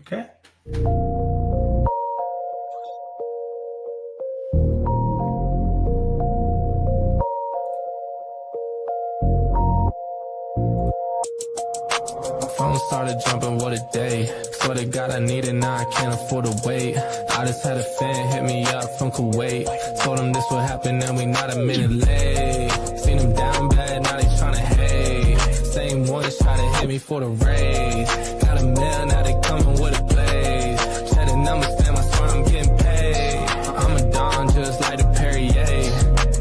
Okay. Phone started jumping, what a day. Swear to God I need it, now I can't afford to wait. I just had a fan hit me up from Kuwait. Told him this would happen and we not a minute late. Seen him down bad, now they tryna hate. Same ones try to hit me for the raise. Got a mail, now they coming with a blaze. Check the numbers, damn, I swear I'm getting paid. I'm a Don just like the Perrier.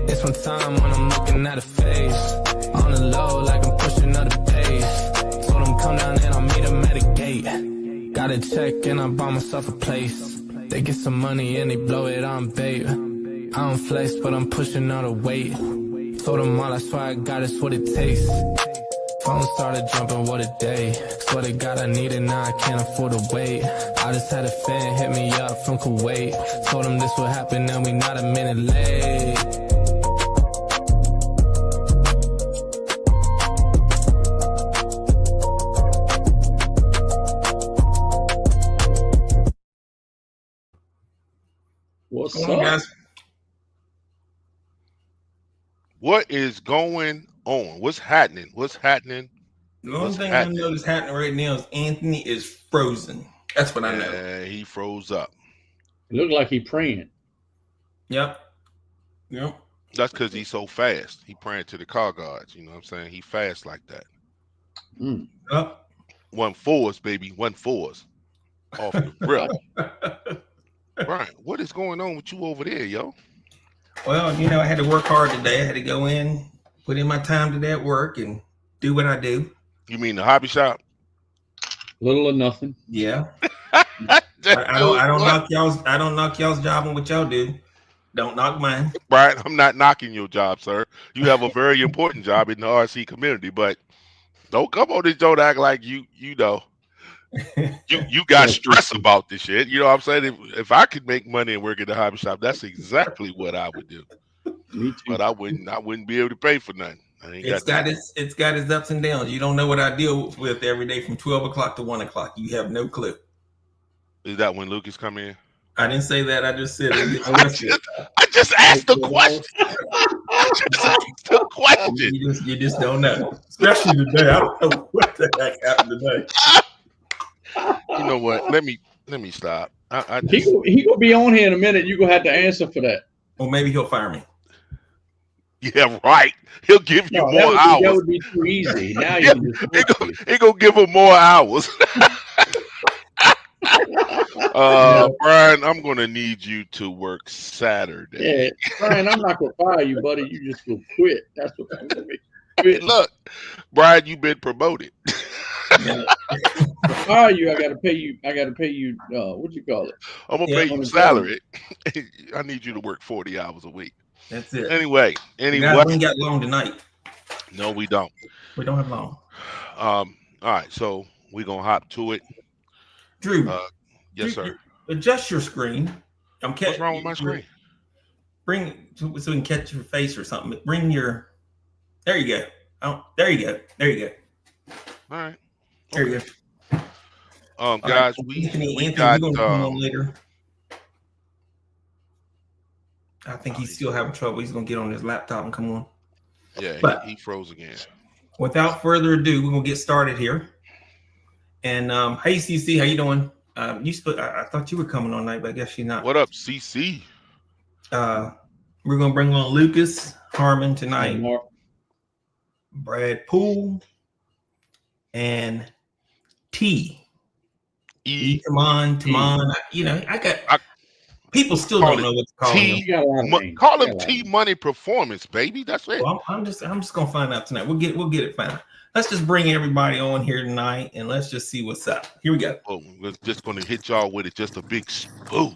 It's my time when I'm looking at a face. On the low like I'm pushing up the pace. Come down and I'll meet him at a gate. Got a check and I bought myself a place. They get some money and they blow it on bait. I don't flex but I'm pushing all the weight. Told them all I swear I got it's what it takes. Phone started jumping, what a day. Swear to God I need it, now I can't afford to wait. I just had a fan hit me up from Kuwait. Told him this would happen and we not a minute late. What's Come on, up? guys. What is going on? What's happening? What's happening? The only thing I know that's happening right now is Anthony is frozen. That's what I know. Yeah, he froze up. It looked like he praying. Yep. That's because he's so fast. He praying to the car guards. You know what I'm saying? He fast like that. Up. 1-4s, baby. 1-4s. Off the rip. Brian, what is going on with you over there, yo? Well, I had to work hard today. I had to go in, put in my time today at work, and do what I do. You mean the hobby shop? Little or nothing. Yeah. I don't knock y'all's job on what y'all do. Don't knock mine. Brian, I'm not knocking your job, sir. You have a very important job in the RC community, but don't come on this show to act like you know. You got stress about this shit. You know what I'm saying? If I could make money and work at the hobby shop, that's exactly what I would do. Me too. But I wouldn't be able to pay for nothing. It's got its ups and downs. You don't know what I deal with every day from 12 o'clock to 1 o'clock. You have no clue. Is that when Lucas come in? I didn't say that. I just said I just asked the question. I just asked the question. You just don't know. Especially today. I don't know what the heck happened today. You know what? Let me stop. He gonna be on here in a minute. You gonna have to answer for that. Or maybe he'll fire me. Yeah, right. He'll give you more hours. That would be too easy. Now he gonna give him more hours. Brian, I'm gonna need you to work Saturday. Yeah, Brian, I'm not gonna fire you, buddy. You just gonna quit. That's what I'm gonna be. Look, Brian, you've been promoted. To fire you, I gotta pay you. What you call it? I'm gonna pay you salary. I need you to work 40 hours a week. That's it. Anyway, we ain't got long tonight. No, we don't. We don't have long. All right, so we're gonna hop to it. Drew. Yes, sir. Adjust your screen. What's wrong with my screen? So we can catch your face or something. Bring your. There you go. Oh, there you go. There you go. All right. There you go. Guys, Anthony, we got gonna come on later. I think he's still having trouble. He's gonna get on his laptop and come on. Yeah, but he froze again. Without further ado, we're gonna get started here. And hey, CC, how you doing? I thought you were coming on night, but I guess you're not. What up, CC? We're gonna bring on Lucas Harman tonight, Brad Poole, and E Tamon. I got people still don't know what to call him. Call him T Money Performance, baby. That's it. Well, I'm just gonna find out tonight. We'll get it found out. Let's just bring everybody on here tonight and let's just see what's up. Here we go. Oh, we're just gonna hit y'all with it. Just a big spoon.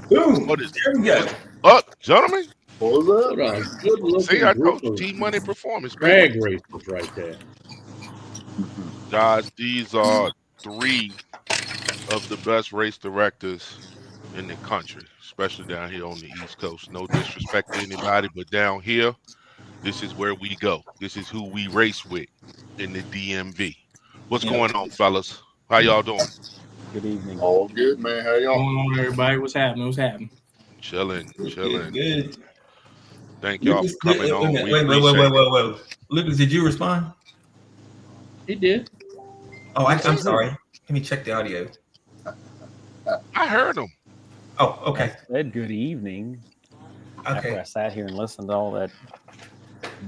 Boom. There we go. Up, gentlemen. Hold on. See, I told you, T Money Performance. Drag racers right there. Guys, these are 3 of the best race directors in the country, especially down here on the East Coast. No disrespect to anybody, but down here, this is where we go. This is who we race with in the DMV. What's going on, fellas? How y'all doing? Good evening. All good, man. How What's y'all? going on, everybody? What's happening? What's happening? Chilling. Good. Thank y'all Lucas, for coming on. We appreciate wait. Lucas, did you respond? He did. Oh, I'm sorry. Let me check the audio. I heard him. Oh, okay. I said good evening. After Okay. I sat here and listened to all that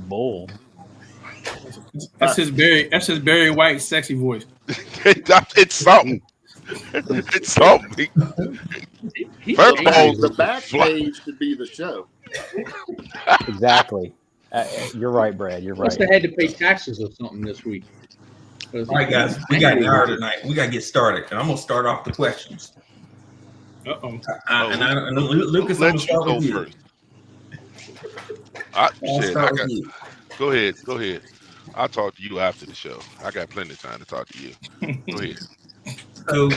bull. That's his Barry White sexy voice. It's something. It's something. First of all, The back page to be the show. Exactly. You're right, Brad. You're Must right. have had to pay taxes or something this week. All right, guys, we got an hour tonight. We got to get started, and I'm gonna start off the questions. Uh-oh. And Lucas, I'm gonna start with you. First. You. Go ahead. I'll talk to you after the show. I got plenty of time to talk to you. Go ahead. So,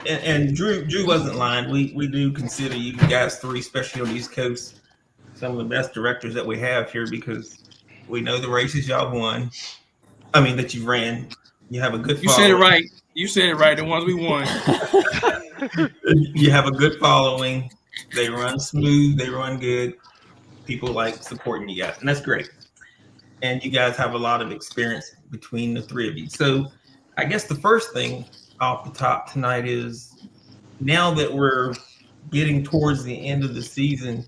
and Drew wasn't lying. We do consider you guys three, especially on the East Coast, some of the best directors that we have here because we know the races y'all won. I mean that you ran. You have a good following. You said it right. The ones we won. You have a good following. They run smooth. They run good. People like supporting you guys, and that's great. And you guys have a lot of experience between the three of you. So I guess the first thing off the top tonight is now that we're getting towards the end of the season,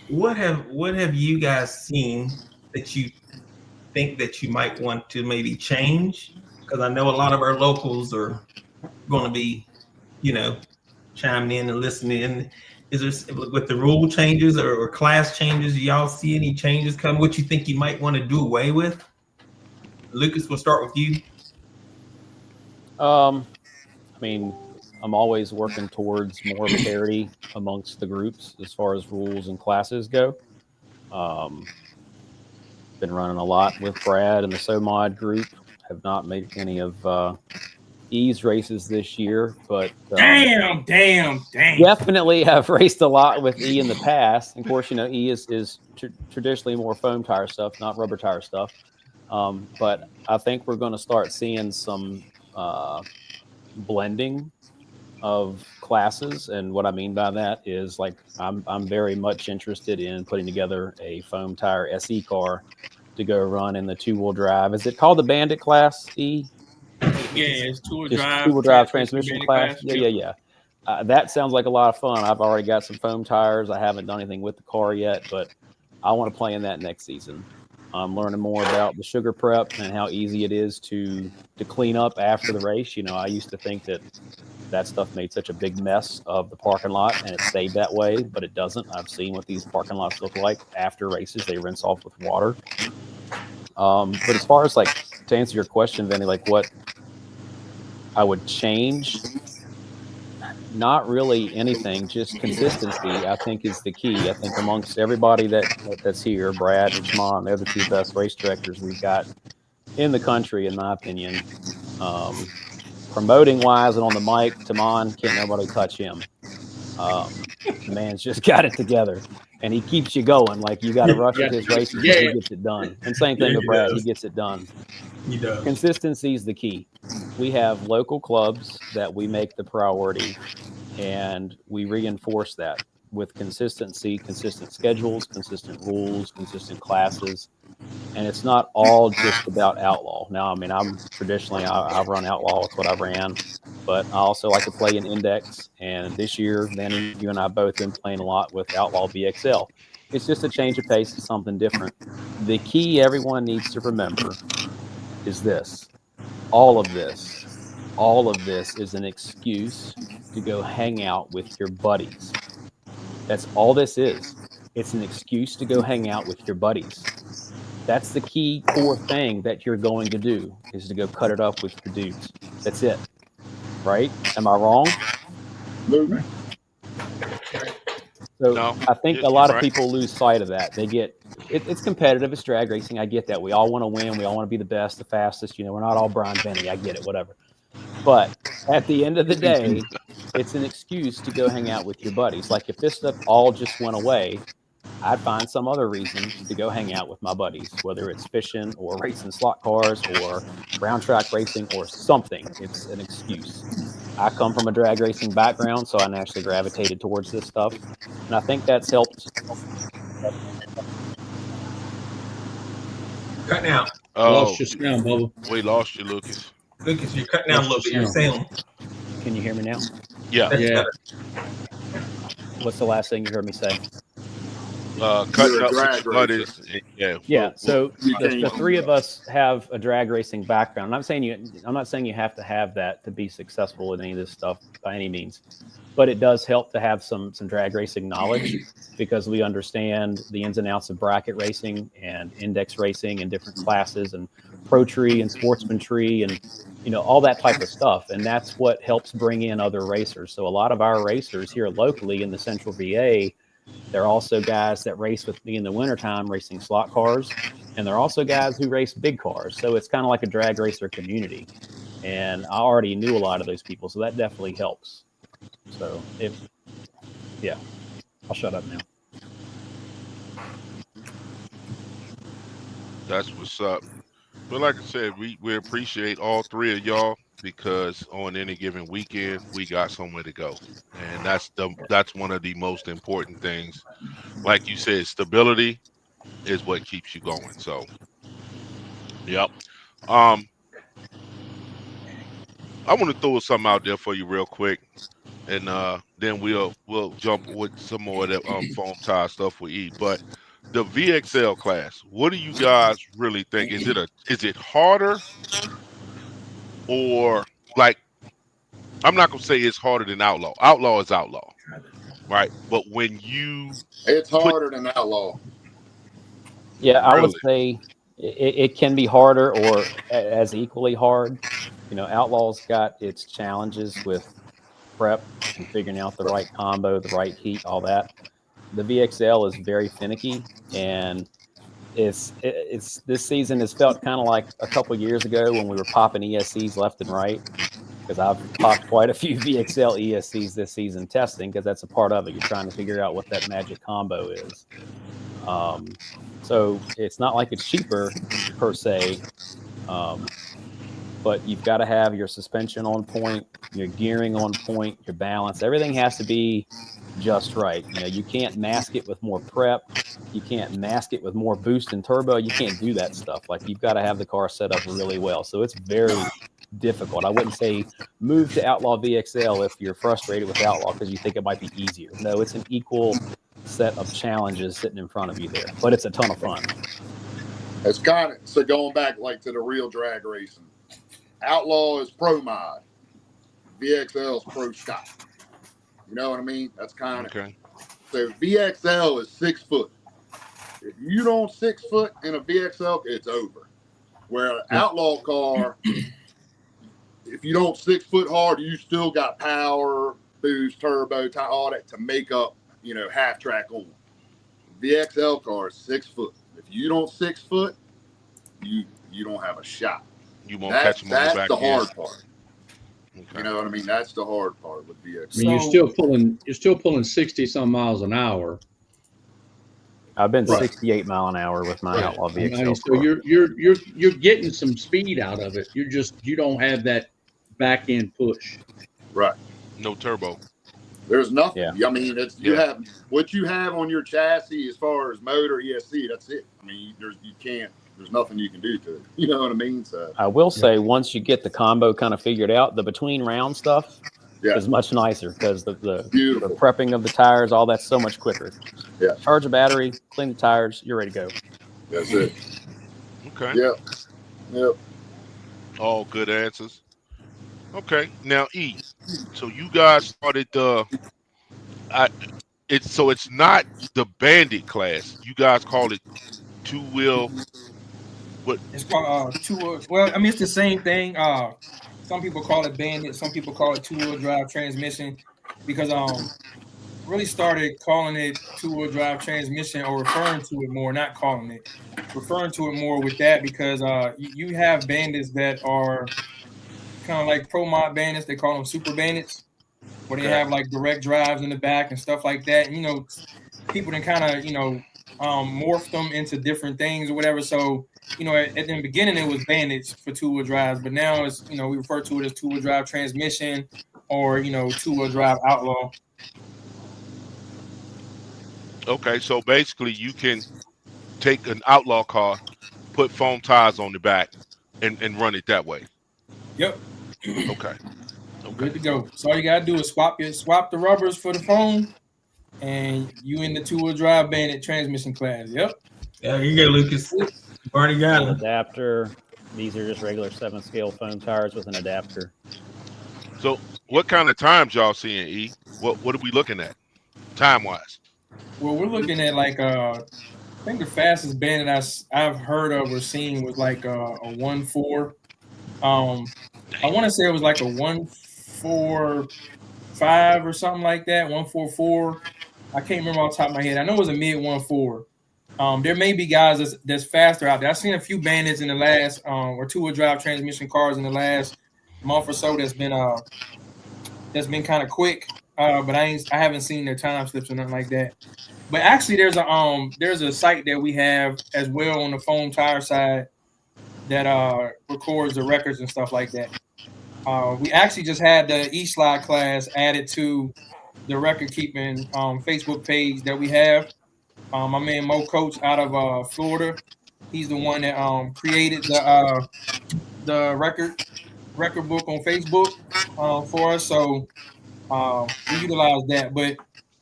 what have you guys seen that you think that you might want to maybe change? Because I know a lot of our locals are going to be, chiming in and listening in. Is there, with the rule changes or class changes, do y'all see any changes come? What you think you might want to do away with? Lucas, we'll start with you. I mean, I'm always working towards more parity amongst the groups as far as rules and classes go. Been running a lot with Brad and the SoMod group. Have not made any of E's races this year, but damn. Definitely have raced a lot with E in the past. Of course, E is traditionally more foam tire stuff, not rubber tire stuff. But I think we're going to start seeing some blending of classes, and what I mean by that is like I'm very much interested in putting together a foam tire SE car to go run in the 2-wheel drive. Is it called the Bandit class, E? Yeah, it's two-wheel drive transmission class. Yeah. That sounds like a lot of fun. I've already got some foam tires. I haven't done anything with the car yet, but I want to play in that next season. I'm learning more about the sugar prep and how easy it is to clean up after the race. I used to think that stuff made such a big mess of the parking lot, and it stayed that way, but it doesn't. I've seen what these parking lots look like after races. They rinse off with water. But as far as to answer your question, Vinny, what I would change, not really anything, just consistency, I think, is the key. I think amongst everybody that's here, Brad and Tamon, they're the two best race directors we've got in the country, in my opinion. Promoting wise and on the mic, Tamon, can't nobody touch him. The man's just got it together, and he keeps you going. You got to rush with his races, but he gets it done. And same thing with Brad, he gets it done. He does. Consistency is the key. We have local clubs that we make the priority, and we reinforce that with consistency, consistent schedules, consistent rules, consistent classes. And it's not all just about outlaw. Now, I mean, I'm traditionally, I run outlaw. It's what I ran. But I also like to play in index. And this year, Manny, you and I both been playing a lot with outlaw BXL. It's just a change of pace. It's something different. The key everyone needs to remember is this. All of this is an excuse to go hang out with your buddies. That's all this is. It's an excuse to go hang out with your buddies. That's the key core thing that you're going to do, is to go cut it up with your dudes. That's it. Right? Am I wrong? No. So No, I think yes, a lot you're of people lose sight of that. They get it's competitive. It's drag racing. I get that. We all want to win. We all want to be the best, the fastest. We're not all Brian Benny. I get it. Whatever. But at the end of the day, it's an excuse to go hang out with your buddies. Like if this stuff all just went away, I'd find some other reason to go hang out with my buddies, whether it's fishing or racing slot cars or round track racing or something. It's an excuse. I come from a drag racing background, so I naturally gravitated towards this stuff. And I think that's helped. Cutting out. Oh, Lost your sound, Bubba. we lost you, Lucas. Lucas, you're cutting out a little bit. Your sound. Can you hear me now? Yeah. That's Yeah. better. What's the last thing you heard me say? Cutting You're a up drag with your buddies. Yeah. Yeah. So You the can't- three of us have a drag racing background. I'm not saying you have to have that to be successful in any of this stuff by any means, but it does help to have some drag racing knowledge because we understand the ins and outs of bracket racing and index racing and different classes and pro tree and sportsman tree and all that type of stuff. And that's what helps bring in other racers. So a lot of our racers here locally in the Central VA, they're also guys that race with me in the wintertime racing slot cars. And they're also guys who race big cars. So it's kind of like a drag racer community. And I already knew a lot of those people. So that definitely helps. So I'll shut up now. That's what's up. But like I said, we appreciate all three of y'all because on any given weekend we got somewhere to go, and that's one of the most important things. Like you said, stability is what keeps you going. So, yep. I want to throw something out there for you real quick, and then we'll jump with some more of that foam tie stuff we eat. But the VXL class, what do you guys really think? Is it harder, or like, I'm not gonna say it's harder than Outlaw. Outlaw is Outlaw, right? But when It's harder than Outlaw. Yeah, I would Really? say it can be harder or as equally hard. Outlaw's got its challenges with prep and figuring out the right combo, the right heat, all that. The VXL is very finicky, and it's this season has felt kind of like a couple years ago when we were popping ESCs left and right. Because I've popped quite a few VXL ESCs this season testing, because that's a part of it. You're trying to figure out what that magic combo is. So it's not like it's cheaper per se, but you've got to have your suspension on point, your gearing on point, your balance. Everything has to be just right. You can't mask it with more prep. You can't mask it with more boost and turbo. You can't do that stuff. Like, you've got to have the car set up really well. So it's very difficult. I wouldn't say move to Outlaw VXL if you're frustrated with Outlaw because you think it might be easier. No, it's an equal set of challenges sitting in front of you there, but it's a ton of fun. It's kind of, so going back like to the real drag racing, Outlaw is pro mod, VXL is pro stock. You know what I mean? That's kind of okay. So VXL is 6 foot. If you don't 6 foot in a VXL, it's over. Where an Outlaw car, if you don't 6 foot hard, you still got power, boost, turbo, all that to make up, half track on. VXL car is 6 foot. If you don't 6 foot, you don't have a shot. You won't catch them on the back That's the end. hard part. Okay. You know what I mean? That's the hard part with VXL. I mean, you're still pulling 60 some miles an hour. I've been Right. 68 mile an hour with my Right. Outlaw I mean, VXL so car. you're getting some speed out of it. You don't have that back end push. Right. No turbo. There's nothing. Yeah. I mean, you have what you have on your chassis as far as motor, ESC. That's it. I mean, there's nothing you can do to it. You know what I mean? So I will say, once you get the combo kind of figured out, the between round stuff Yeah. is much nicer because the Beautiful. prepping of the tires, all that's so much quicker. Yeah. Charge a battery, clean the tires, you're ready to go. that's it. Okay. Yep. All good answers. Okay. Now, E. So you guys started it's not the Bandit class. You guys call it two-wheel. It's called two-wheel. Well, I mean, it's the same thing. Some people call it Bandit. Some people call it two-wheel drive transmission, because really started calling it two-wheel drive transmission, or referring to it more, not calling it, referring to it more with that, because you have Bandits that are kind of like pro mod Bandits. They call them super Bandits, where they have like direct drives in the back and stuff like that. And, people then kind of, morphed them into different things or whatever. So, at the beginning it was bandits for two-wheel drives, but now it's, we refer to it as two-wheel drive transmission or, two-wheel drive outlaw. Okay, so basically you can take an outlaw car, put foam tires on the back, and run it that way. Yep. Okay. Good to go. So all you gotta do is swap the rubbers for the foam, and you in the two-wheel drive bandit transmission class. Yep. There you go, Lucas. Already got it. Adapter. These are just regular 7-scale foam tires with an adapter. So what kind of times y'all seeing, E? What are we looking at, time wise? Well, we're looking at like I think the fastest bandit I've heard of or seen was like a 1.4. I want to say it was like a 1.45 or something like that. 1.44. I can't remember off the top of my head. I know it was a mid 1.4. There may be guys that's faster out there. I've seen a few bandits in the last or two-wheel drive transmission cars in the last month or so that's been kind of quick. But I haven't seen their time slips or nothing like that. But actually, there's a site that we have as well on the foam tire side that records the records and stuff like that. We actually just had the E-Slide class added to the record keeping Facebook page that we have. My man Mo Coach out of Florida, he's the one that created the record book on Facebook for us. So we utilize that. But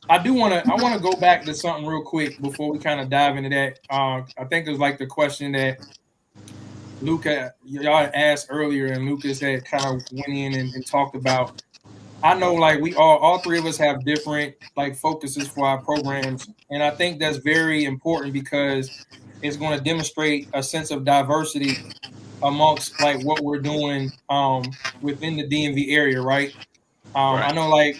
I want to go back to something real quick before we kind of dive into that. I think it was like the question that Lucas, y'all asked earlier, and Lucas had kind of went in and talked about. I know like we all three of us have different like focuses for our programs. And I think that's very important because it's going to demonstrate a sense of diversity amongst like what we're doing within the DMV area, right? I know like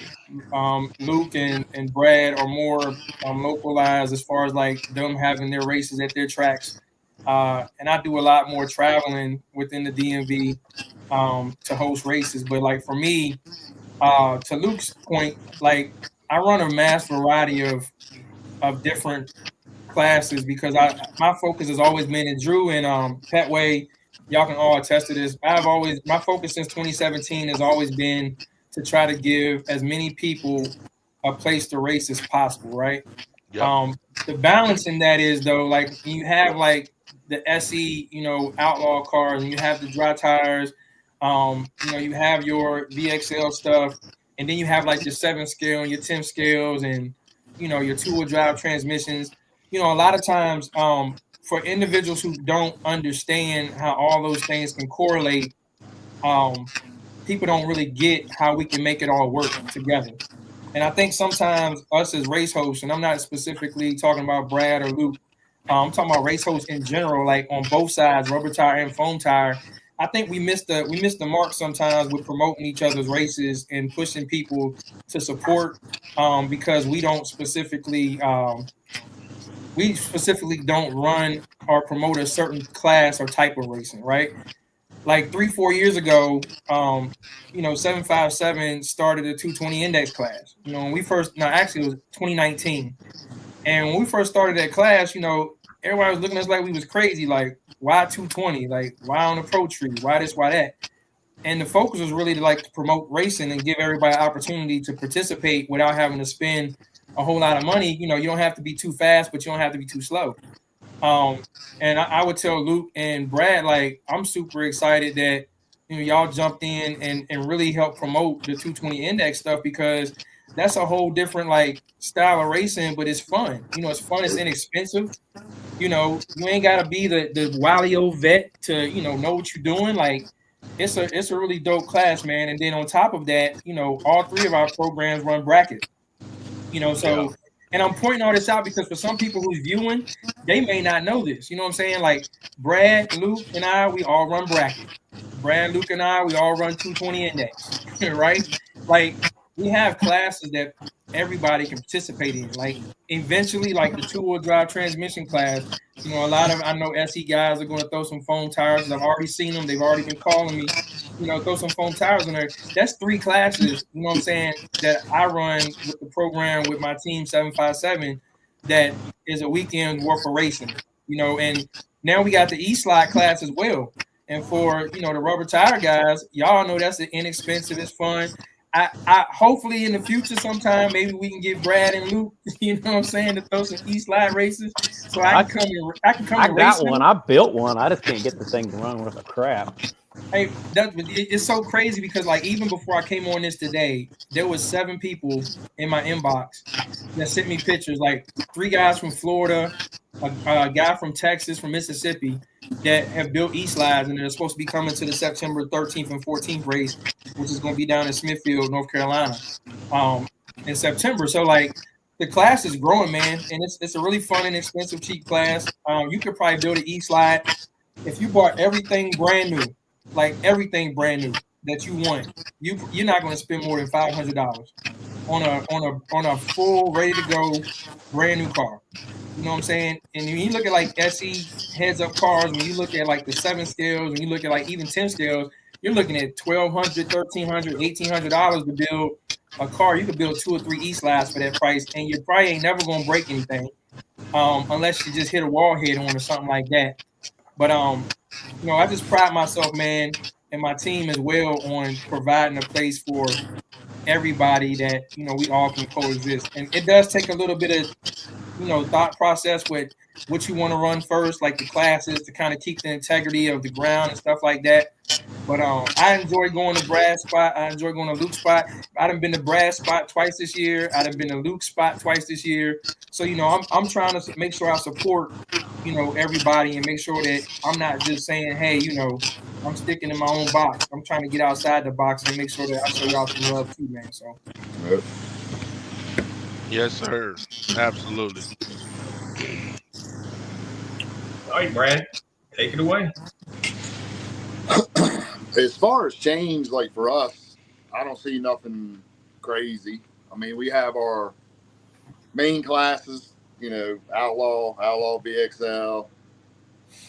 Luke and Brad are more localized as far as like them having their races at their tracks. And I do a lot more traveling within the DMV to host races. But like for me, to Luke's point, like I run a mass variety of different classes because my focus has always been in Drew and Petway. Y'all can all attest to this. My focus since 2017 has always been to try to give as many people a place to race as possible, right? Yep. The balance in that is though, like you have like the SE, outlaw cars, and you have the dry tires, you have your VXL stuff, and then you have like your 7-scale and your 10 scales and your two-wheel drive transmissions. A lot of times for individuals who don't understand how all those things can correlate, people don't really get how we can make it all work together. And I think sometimes us as race hosts, and I'm not specifically talking about Brad or Luke, I'm talking about race hosts in general, like on both sides, rubber tire and foam tire. I think we missed the mark sometimes with promoting each other's races and pushing people to support because we don't specifically don't run or promote a certain class or type of racing, right? Like 3-4 years ago, 757 started a 220 index class. When we first, actually it was 2019. And when we first started that class, everybody was looking at us like we was crazy. Like, why 220? Like, why on the pro tree? Why this, why that? And the focus was really to promote racing and give everybody an opportunity to participate without having to spend a whole lot of money. You don't have to be too fast, but you don't have to be too slow. And I would tell Luke and Brad, like, I'm super excited that, y'all jumped in and really helped promote the 220 index stuff because that's a whole different like style of racing, but it's fun. It's fun. It's inexpensive. You ain't got to be the wily old vet to, know what you're doing. Like it's a really dope class, man. And then on top of that, all three of our programs run bracket, so, and I'm pointing all this out because for some people who's viewing, they may not know this. You know what I'm saying? Like Brad, Luke, and I, we all run bracket. Brad, Luke, and I, we all run 220 index, right? Like we have classes that everybody can participate in. Like eventually, like the two-wheel drive transmission class, a lot of I know SE guys are going to throw some foam tires. I've already seen them. They've already been calling me, throw some foam tires in there. That's 3 classes, that I run with the program with my team 757 that is a weekend worth of racing, and now we got the E-slide class as well. And for, the rubber tire guys, y'all know that's inexpensive. It's fun. I hopefully in the future sometime maybe we can get Brad and Luke, what I'm saying, to throw some E-slide races so I can come and race. I got one. I built one. I just can't get the thing to run worth a crap. Hey, it's so crazy because like even before I came on this today, there was 7 people in my inbox that sent me pictures. Like 3 guys from Florida, a guy from Texas, from Mississippi, that have built E-slides, and they're supposed to be coming to the September 13th and 14th race, which is going to be down in Smithfield, North Carolina, in September. So like the class is growing, man, and it's a really fun and expensive, cheap class. You could probably build an E-slide if you bought everything brand new. Like everything brand new that you want, you're not going to spend more than $500 on a full ready to go brand new car. You know what I'm saying? And when you look at like SE heads up cars, when you look at like the 7 scales, when you look at like even 10 scales, you're looking at $1,200, $1,300, $1,800 to build a car. You could build 2 or 3 E-slides for that price, and you probably ain't never going to break anything, unless you just hit a wall head on or something like that. But I just pride myself, man, and my team as well on providing a place for everybody that, we all can coexist. And it does take a little bit of, thought process with what you want to run first, like the classes, to kind of keep the integrity of the ground and stuff like that. But I enjoy going to Brad's spot. I enjoy going to Luke's spot. I done been to Brad's spot twice this year. I done been to Luke's spot twice this year. So, I'm trying to make sure I support, everybody, and make sure that I'm not just saying, hey, I'm sticking in my own box. I'm trying to get outside the box and make sure that I show y'all some love too, man. So. Yes, sir. Absolutely. All right, Brad, take it away. As far as change, like for us, I don't see nothing crazy. I mean, we have our main classes, Outlaw, VXL,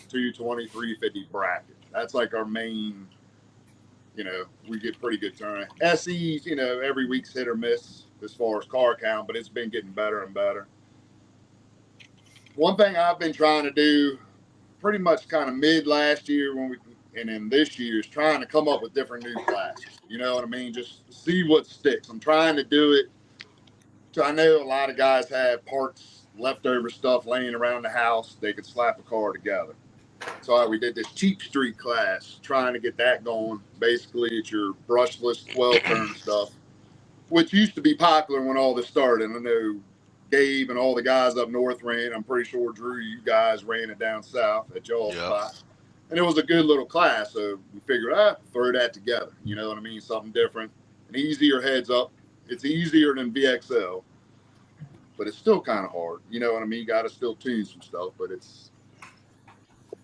220, 350 bracket. That's like our main, we get pretty good turnout. SEs, every week's hit or miss as far as car count, but it's been getting better and better. One thing I've been trying to do pretty much kind of mid last year and then this year is trying to come up with different new classes. You know what I mean? Just see what sticks. I'm trying to do it. So I know a lot of guys have parts, leftover stuff laying around the house. They could slap a car together. So we did this cheap street class, trying to get that going. Basically, it's your brushless 12-turn stuff, which used to be popular when all this started. I know Gabe and all the guys up north ran. I'm pretty sure, Drew, you guys ran it down south at y'all's spot. And it was a good little class, so we figured, throw that together. You know what I mean? Something different. An easier heads up. It's easier than VXL, but it's still kind of hard. You know what I mean? You got to still tune some stuff, but it's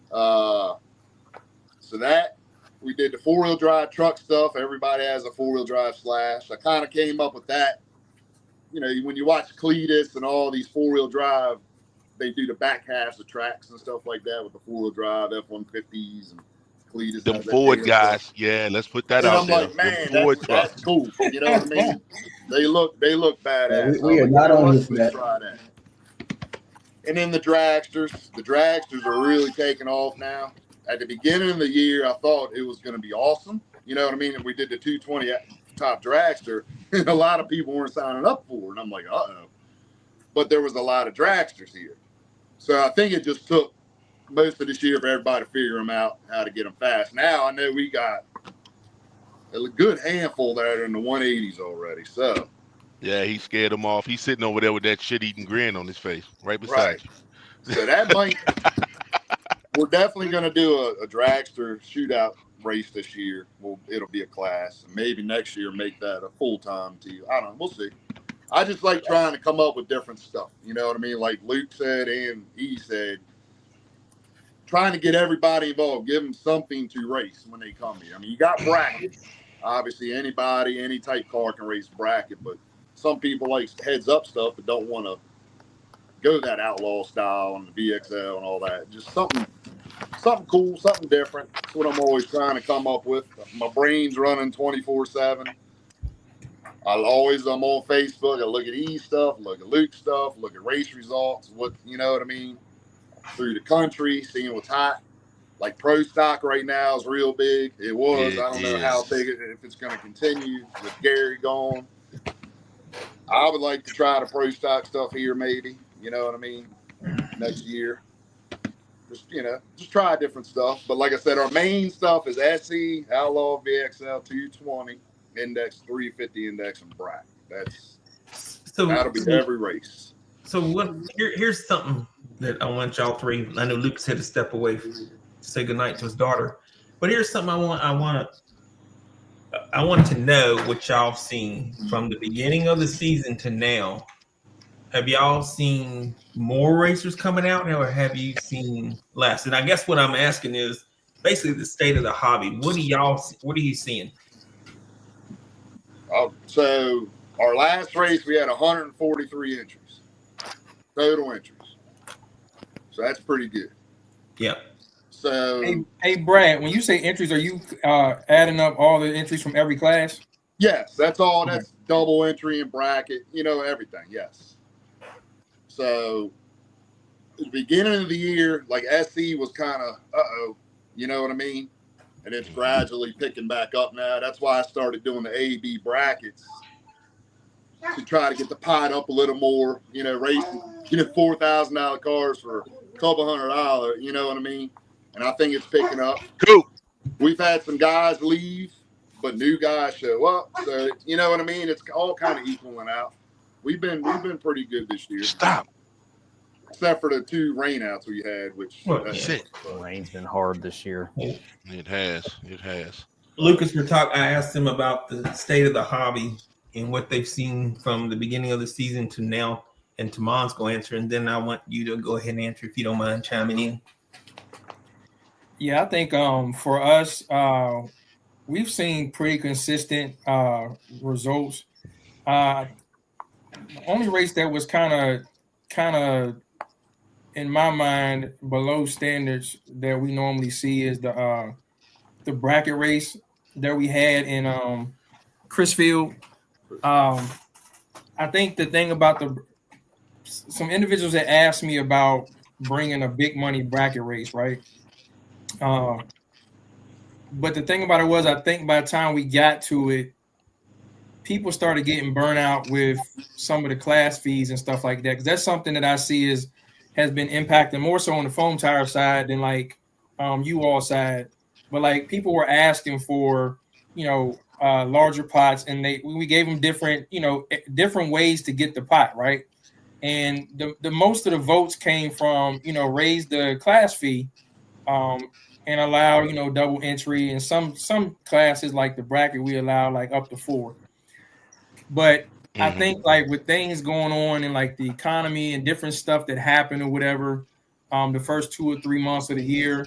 so that we did the 4-wheel drive truck stuff. Everybody has a 4-wheel drive slash. I kind of came up with that. When you watch Cletus and all these 4-wheel drive, they do the back halves of tracks and stuff like that with the 4-wheel drive F-150s and Cletus. Them Ford guys, stuff. Yeah, let's put that out there. I'm like, man, that's cool. You know what I mean? They look badass. Yeah, we are not on here for that. Try that. And then the dragsters are really taking off now. At the beginning of the year, I thought it was going to be awesome. You know what I mean? And we did the 220 top dragster, and a lot of people weren't signing up for it. And I'm like, uh-oh. But there was a lot of dragsters here. So I think it just took most of this year for everybody to figure them out, how to get them fast. Now I know we got a good handful that are in the 180s already. So yeah, he scared them off. He's sitting over there with that shit-eating grin on his face, right beside you. So that might we're definitely going to do a dragster shootout race this year. It'll be a class, and maybe next year make that a full-time deal. I don't know. We'll see. I just like trying to come up with different stuff. You know what I mean? Like Luke said and he said, trying to get everybody involved, give them something to race when they come here. I mean, you got brackets. Obviously, anybody, any type car can race bracket, but some people like heads-up stuff but don't want to go that outlaw style and the VXL and all that. Just something cool, something different. That's what I'm always trying to come up with. My brain's running 24/7. I'm on Facebook. I look at E stuff, look at Luke stuff, look at race results. What you know what I mean? Through the country, seeing what's hot. Like pro stock right now is real big. It was. I don't know how big if it's going to continue with Gary gone. I would like to try the pro stock stuff here, maybe. You know what I mean? Next year. Just try different stuff. But like I said, our main stuff is SE, Outlaw, VXL 220, Index 350, Index, and Brack. That'll be every race. So here's something that I want y'all three. I know Lucas had to step away to say goodnight to his daughter, but here's something I want to know what y'all seen from the beginning of the season to now. Have y'all seen more racers coming out, or have you seen less? And I guess what I'm asking is basically the state of the hobby. What are you seeing? So our last race, we had 143 entries, total entries. So that's pretty good. Yeah. So hey Brad, when you say entries, are you adding up all the entries from every class? Yes, that's all. That's double entry and bracket, everything. Yes. So at the beginning of the year, like SE was kind of, you know what I mean? And it's gradually picking back up now. That's why I started doing the A-B brackets to try to get the pot up a little more, racing, $4,000 cars for a couple $100, you know what I mean? And I think it's picking up. Cool. We've had some guys leave, but new guys show up. So, you know what I mean? It's all kind of equaling out. We've been pretty good this year. Stop. Except for the 2 rainouts we had, which that's it. Rain's been hard this year. It has. Lucas, I asked him about the state of the hobby and what they've seen from the beginning of the season to now, and Tamon's going to answer, and then I want you to go ahead and answer if you don't mind chiming in. Yeah, I think for us, we've seen pretty consistent results. The only race that was kind of in my mind below standards that we normally see is the bracket race that we had in Chrisfield. I think the thing about some individuals that asked me about bringing a big money bracket race, right? But the thing about it was, I think by the time we got to it, people started getting burnt out with some of the class fees and stuff like that. Because that's something that I see has been impacting more so on the foam tire side than like you all side. But like people were asking for, larger pots, and we gave them different ways to get the pot, right? And the most of the votes came from, raise the class fee and allow, double entry, and some classes like the bracket we allow like up to 4. But I think like with things going on in like the economy and different stuff that happened or whatever, the first 2 or 3 months of the year,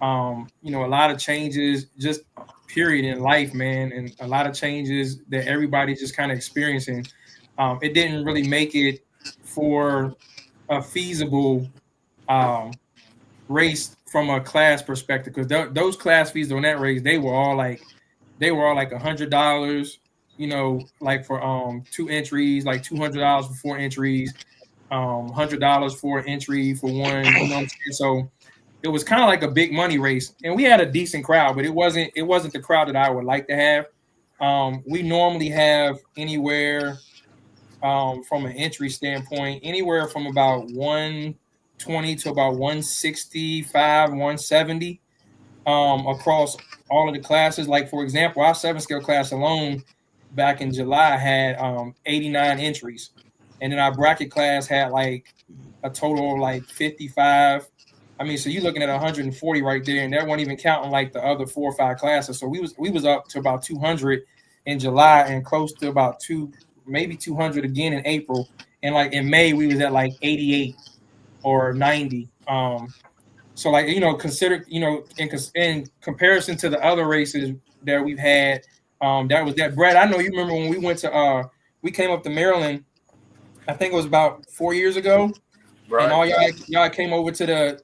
a lot of changes just period in life, man, and a lot of changes that everybody's just kind of experiencing. It didn't really make it for a feasible race from a class perspective, because those class fees on that race, they were all like $100, like for 2 entries, like $200 for 4 entries, $100 for an entry for 1, you know what I'm saying? So it was kind of like a big money race, and we had a decent crowd, but it wasn't the crowd that I would like to have. We normally have anywhere from an entry standpoint, anywhere from about 120 to about 165, 170 across all of the classes. Like, for example, our 7-scale class alone back in July had 89 entries. And then our bracket class had like a total of like 55. I mean, so you're looking at 140 right there, and that wasn't even counting like the other 4 or 5 classes. So we was up to about 200 in July and close to about maybe 200 again in April. And like in May, we was at like 88 or 90. So like, consider, in comparison to the other races that we've had, that was that. Brad, I know you remember when we went to, we came up to Maryland, I think it was about 4 years ago. Right. And all y'all came over to the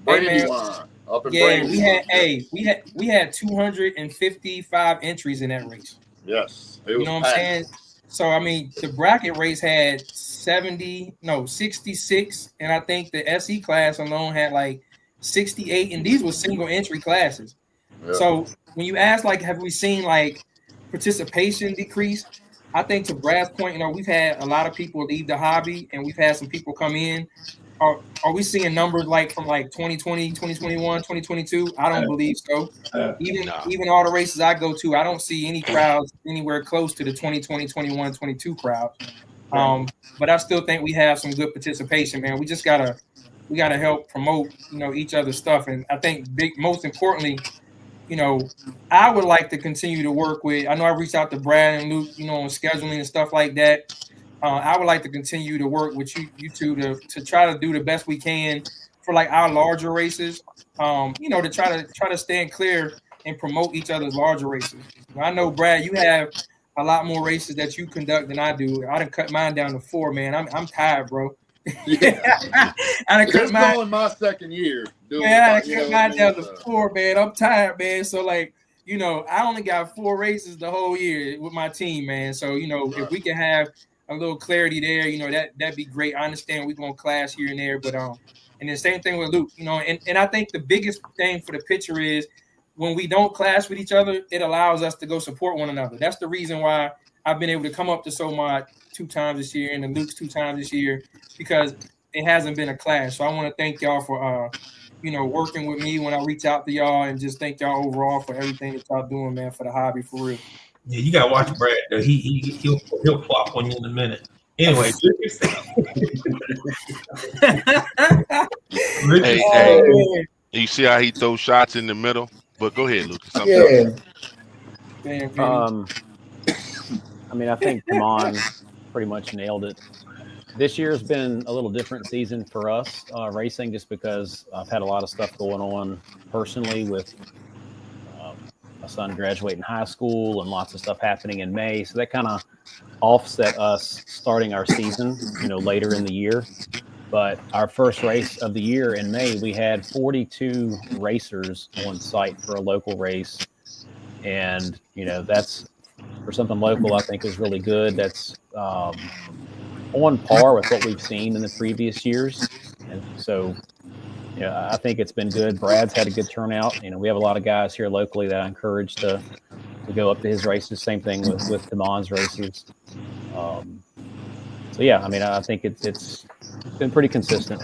Brady line up in Brady. We had 255 entries in that race. Yes. You know what I'm saying? So I mean, the bracket race had 66, and I think the SE class alone had like 68, and these were single entry classes. Yeah. So when you ask, like, have we seen like participation decrease? I think to Brad's point, we've had a lot of people leave the hobby, and we've had some people come in. Are we seeing numbers like from like 2020, 2021, 2022? I don't believe so. Even all the races I go to, I don't see any crowds anywhere close to the 2020, 21, 22 crowds. But I still think we have some good participation, man. We gotta help promote, each other's stuff. And I think most importantly, I would like to continue to work with. I know I reached out to Brad and Luke, on scheduling and stuff like that. I would like to continue to work with you two to try to do the best we can for like our larger races. To try to stand clear and promote each other's larger races. I know, Brad, you have a lot more races that you conduct than I do. I done cut mine down to 4, man. I'm tired, bro. Yeah. I done cut mine. On my second year. I cut mine down to 4, man. I'm tired, man. So like, I only got 4 races the whole year with my team, man. So if we can have a little clarity there, that'd be great. I understand we're gonna clash here and there, but and the same thing with Luke, and I think the biggest thing for the picture is when we don't clash with each other, it allows us to go support one another. That's the reason why I've been able to come up to SoMod 2 times this year and the Luke's 2 times this year, because it hasn't been a clash. So I want to thank y'all for working with me when I reach out to y'all, and just thank y'all overall for everything that y'all doing, man, for the hobby, for real. Yeah, you gotta watch Brad though. He'll plop on you in a minute. Anyway, hey, you see how he throws shots in the middle? But go ahead, Lucas. Yeah. I mean, I think Tamon pretty much nailed it. This year's been a little different season for us racing, just because I've had a lot of stuff going on personally with my son graduating high school and lots of stuff happening in May. So that kind of offset us starting our season, later in the year. But our first race of the year in May, we had 42 racers on site for a local race. And, that's for something local, I think is really good. That's on par with what we've seen in the previous years. And so, I think it's been good. Brad's had a good turnout. We have a lot of guys here locally that I encourage to go up to his races. Same thing with Tamon's races. So yeah, I mean, I think it's been pretty consistent.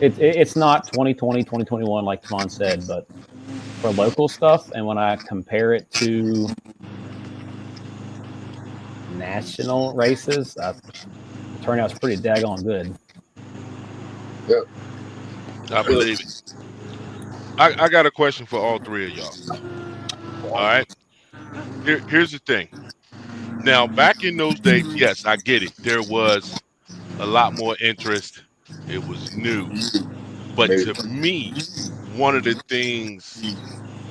It's not 2020, 2021 like Tamon said, but for local stuff, and when I compare it to national races, the turnout's pretty daggone good. Yep. I believe it. I got a question for all 3 of y'all. All right. Here's the thing. Now, back in those days, yes, I get it. There was a lot more interest. It was new. But to me, one of the things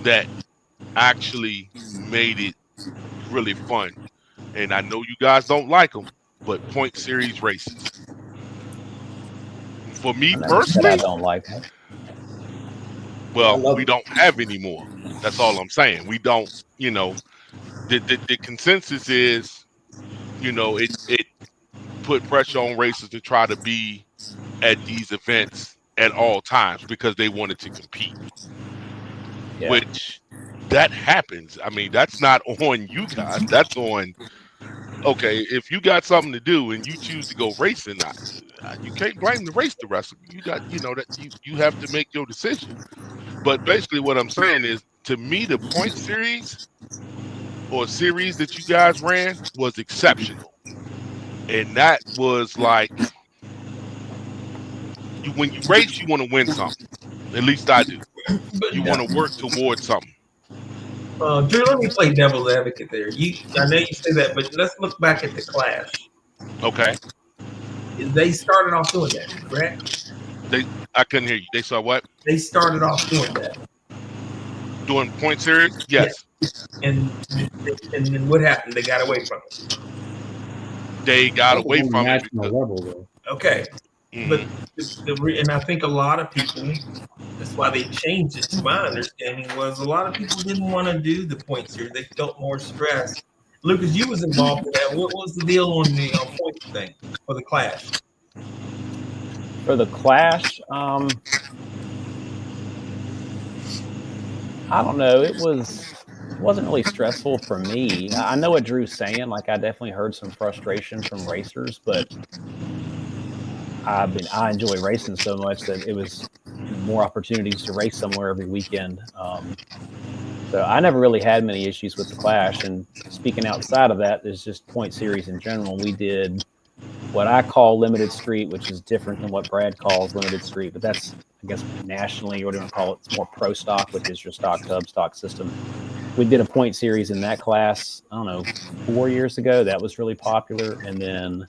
that actually made it really fun, and I know you guys don't like them, but point series races. For me personally, I don't like it. Well, we don't have any more. That's all I'm saying. We don't, the consensus is, it put pressure on racers to try to be at these events at all times because they wanted to compete. Yeah. Which that happens. I mean, that's not on you guys. That's on, okay, if you got something to do and you choose to go racing, you can't blame the race the rest of you. Got, that you have to make your decision. But basically what I'm saying is, to me, the point series or series that you guys ran was exceptional. And that was like, when you race, you want to win something. At least I do. You want to work towards something. Drew, let me play devil's advocate there. I know you say that, but let's look back at the clash. Okay. They started off doing that, correct? I couldn't hear you. They saw what? They started off doing that. Doing point series? Yes. Yeah. And then what happened? They got away from it. They got away from it. Okay. Mm-hmm. But and I think a lot of people, that's why they changed it, to my understanding, was a lot of people didn't want to do the point series. They felt more stressed Lucas, you was involved in that. What was the deal on the point thing for the Clash? For the Clash, I don't know. It wasn't really stressful for me. I know what Drew's saying. Like, I definitely heard some frustration from racers, but I enjoy racing so much that it was more opportunities to race somewhere every weekend. So I never really had many issues with the Clash. And speaking outside of that, there's just point series in general. We did what I call limited street, which is different than what Brad calls limited street, but that's, I guess, nationally, or what do you want to call it? It's more pro stock, which is your stock tub, stock system. We did a point series in that class, I don't know, 4 years ago. That was really popular. And then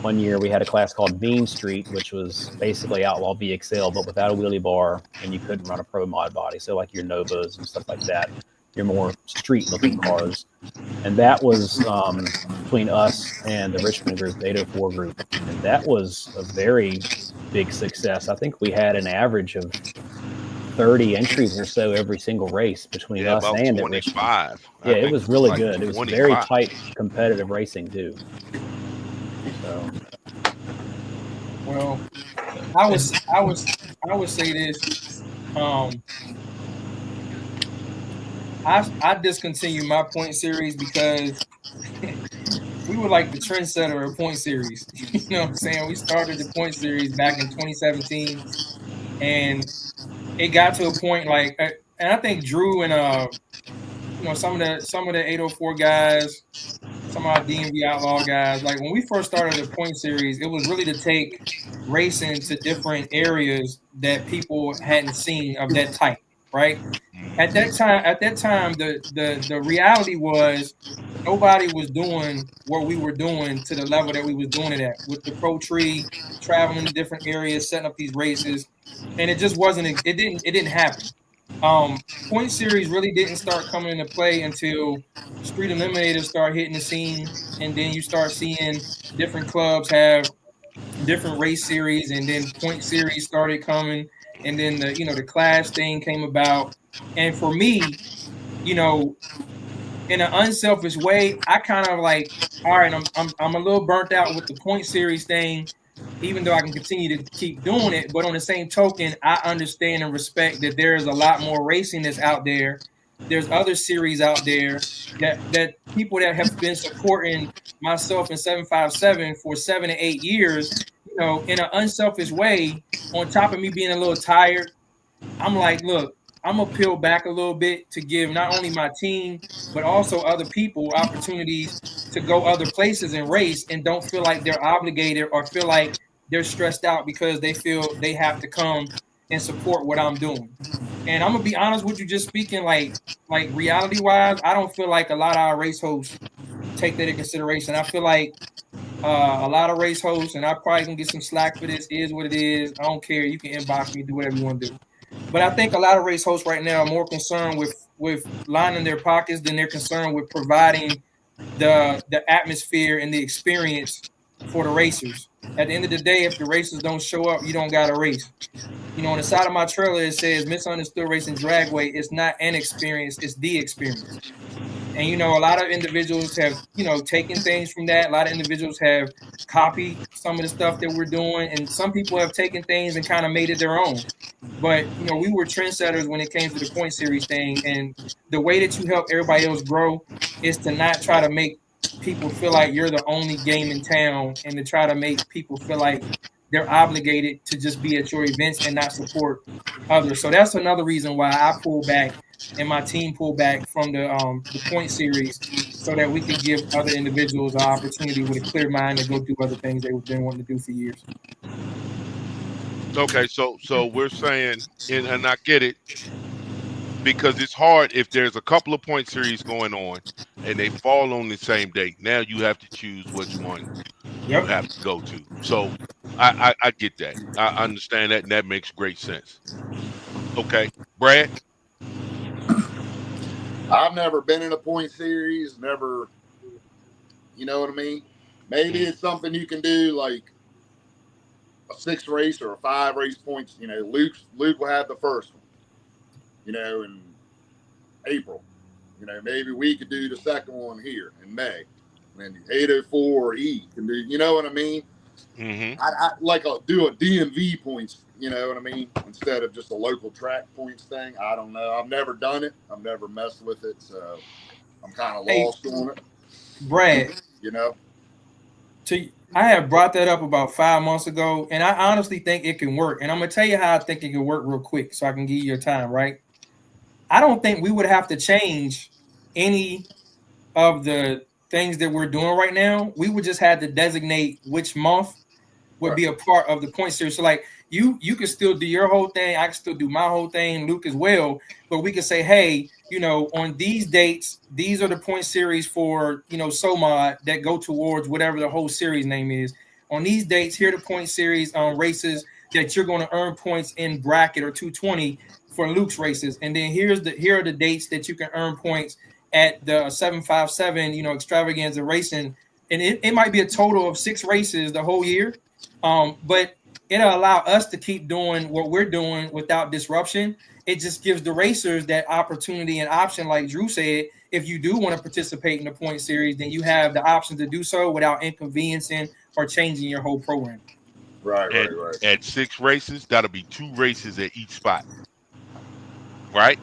one year we had a class called Bean Street, which was basically outlaw VXL, but without a wheelie bar, and you couldn't run a pro mod body. So like your Novas and stuff like that, your more street looking cars. And that was between us and the Richmond group, the 804 group. And that was a very big success. I think we had an average of 30 entries or so every single race between us about and 25. Yeah, it was really good. It was 25. very tight competitive racing too. So, Well, I would say this. I discontinued my point series because we were like the trendsetter of point series. You know what I'm saying? We started the point series back in 2017, and it got to a point like, and I think Drew and some of the 804 guys, some of our DMV Outlaw guys, like when we first started the point series, it was really to take racing to different areas that people hadn't seen of that type, right? At that time, the reality was nobody was doing what we were doing to the level that we was doing it at, with the pro tree, traveling to different areas, setting up these races, and it just wasn't. It didn't happen. Point series really didn't start coming into play until Street Eliminators start hitting the scene, and then you start seeing different clubs have different race series, and then point series started coming, and then the Clash thing came about. And for me, you know, in an unselfish way, I kind of like, all right, I'm a little burnt out with the point series thing, even though I can continue to keep doing it. But on the same token, I understand and respect that there is a lot more racing that's out there. There's other series out there that people that have been supporting myself in 757 for 7 to 8 years, in an unselfish way, on top of me being a little tired, I'm like, look, I'm gonna peel back a little bit to give not only my team but also other people opportunities to go other places and race, and don't feel like they're obligated or feel like they're stressed out because they feel they have to come and support what I'm doing. And I'm gonna be honest with you, just speaking like reality wise, I don't feel like a lot of our race hosts take that into consideration. I feel like a lot of race hosts, and I probably can get some slack for this, is what it is. I don't care. You can inbox me, do whatever you want to do. But I think a lot of race hosts right now are more concerned with lining their pockets than they're concerned with providing the atmosphere and the experience for the racers. At the end of the day, if the racers don't show up, you don't got a race. On the side of my trailer, it says Misunderstood Racing Dragway. It's not an experience, it's the experience. And a lot of individuals have taken things from that. A lot of individuals have copied some of the stuff that we're doing, and some people have taken things and kind of made it their own. But we were trendsetters when it came to the point series thing, and the way that you help everybody else grow is to not try to make people feel like you're the only game in town, and to try to make people feel like they're obligated to just be at your events and not support others. So that's another reason why I pull back and my team pull back from the point series, so that we can give other individuals an opportunity with a clear mind to go do other things they've been wanting to do for years. Okay, so we're saying, and I get it, because it's hard if there's a couple of point series going on and they fall on the same day. Now you have to choose which one you have to go to. So I get that. I understand that, and that makes great sense. Okay, Brad? I've never been in a point series, never, you know what I mean? Maybe it's something you can do, like a 6 race or a 5 race points. Luke will have the first one, in April. You know, maybe we could do the second one here in May, and 804 E can do. You know what I mean? Mm-hmm. I like do a DMV points. You know what I mean? Instead of just a local track points thing. I don't know. I've never done it. I've never messed with it, so I'm kind of lost on it. Brad, you know. I have brought that up about 5 months ago, and I honestly think it can work. And I'm gonna tell you how I think it can work real quick, so I can give you your time. Right? I don't think we would have to change any of the things that we're doing right now. We would just have to designate which month would be a part of the point series. So like you can still do your whole thing. I can still do my whole thing, Luke as well. But we can say, hey, you know, on these dates, these are the point series for, you know, SOMOD that go towards whatever the whole series name is. On these dates, here are the point series races that you're going to earn points in bracket or 220 for Luke's races. And then here are the dates that you can earn points at the 757, you know, extravaganza racing. And it might be a total of 6 races the whole year. But it'll allow us to keep doing what we're doing without disruption. It just gives the racers that opportunity and option, like Drew said. If you do want to participate in the point series, then you have the option to do so without inconveniencing or changing your whole program. Right. At 6 races, that'll be 2 races at each spot. Right?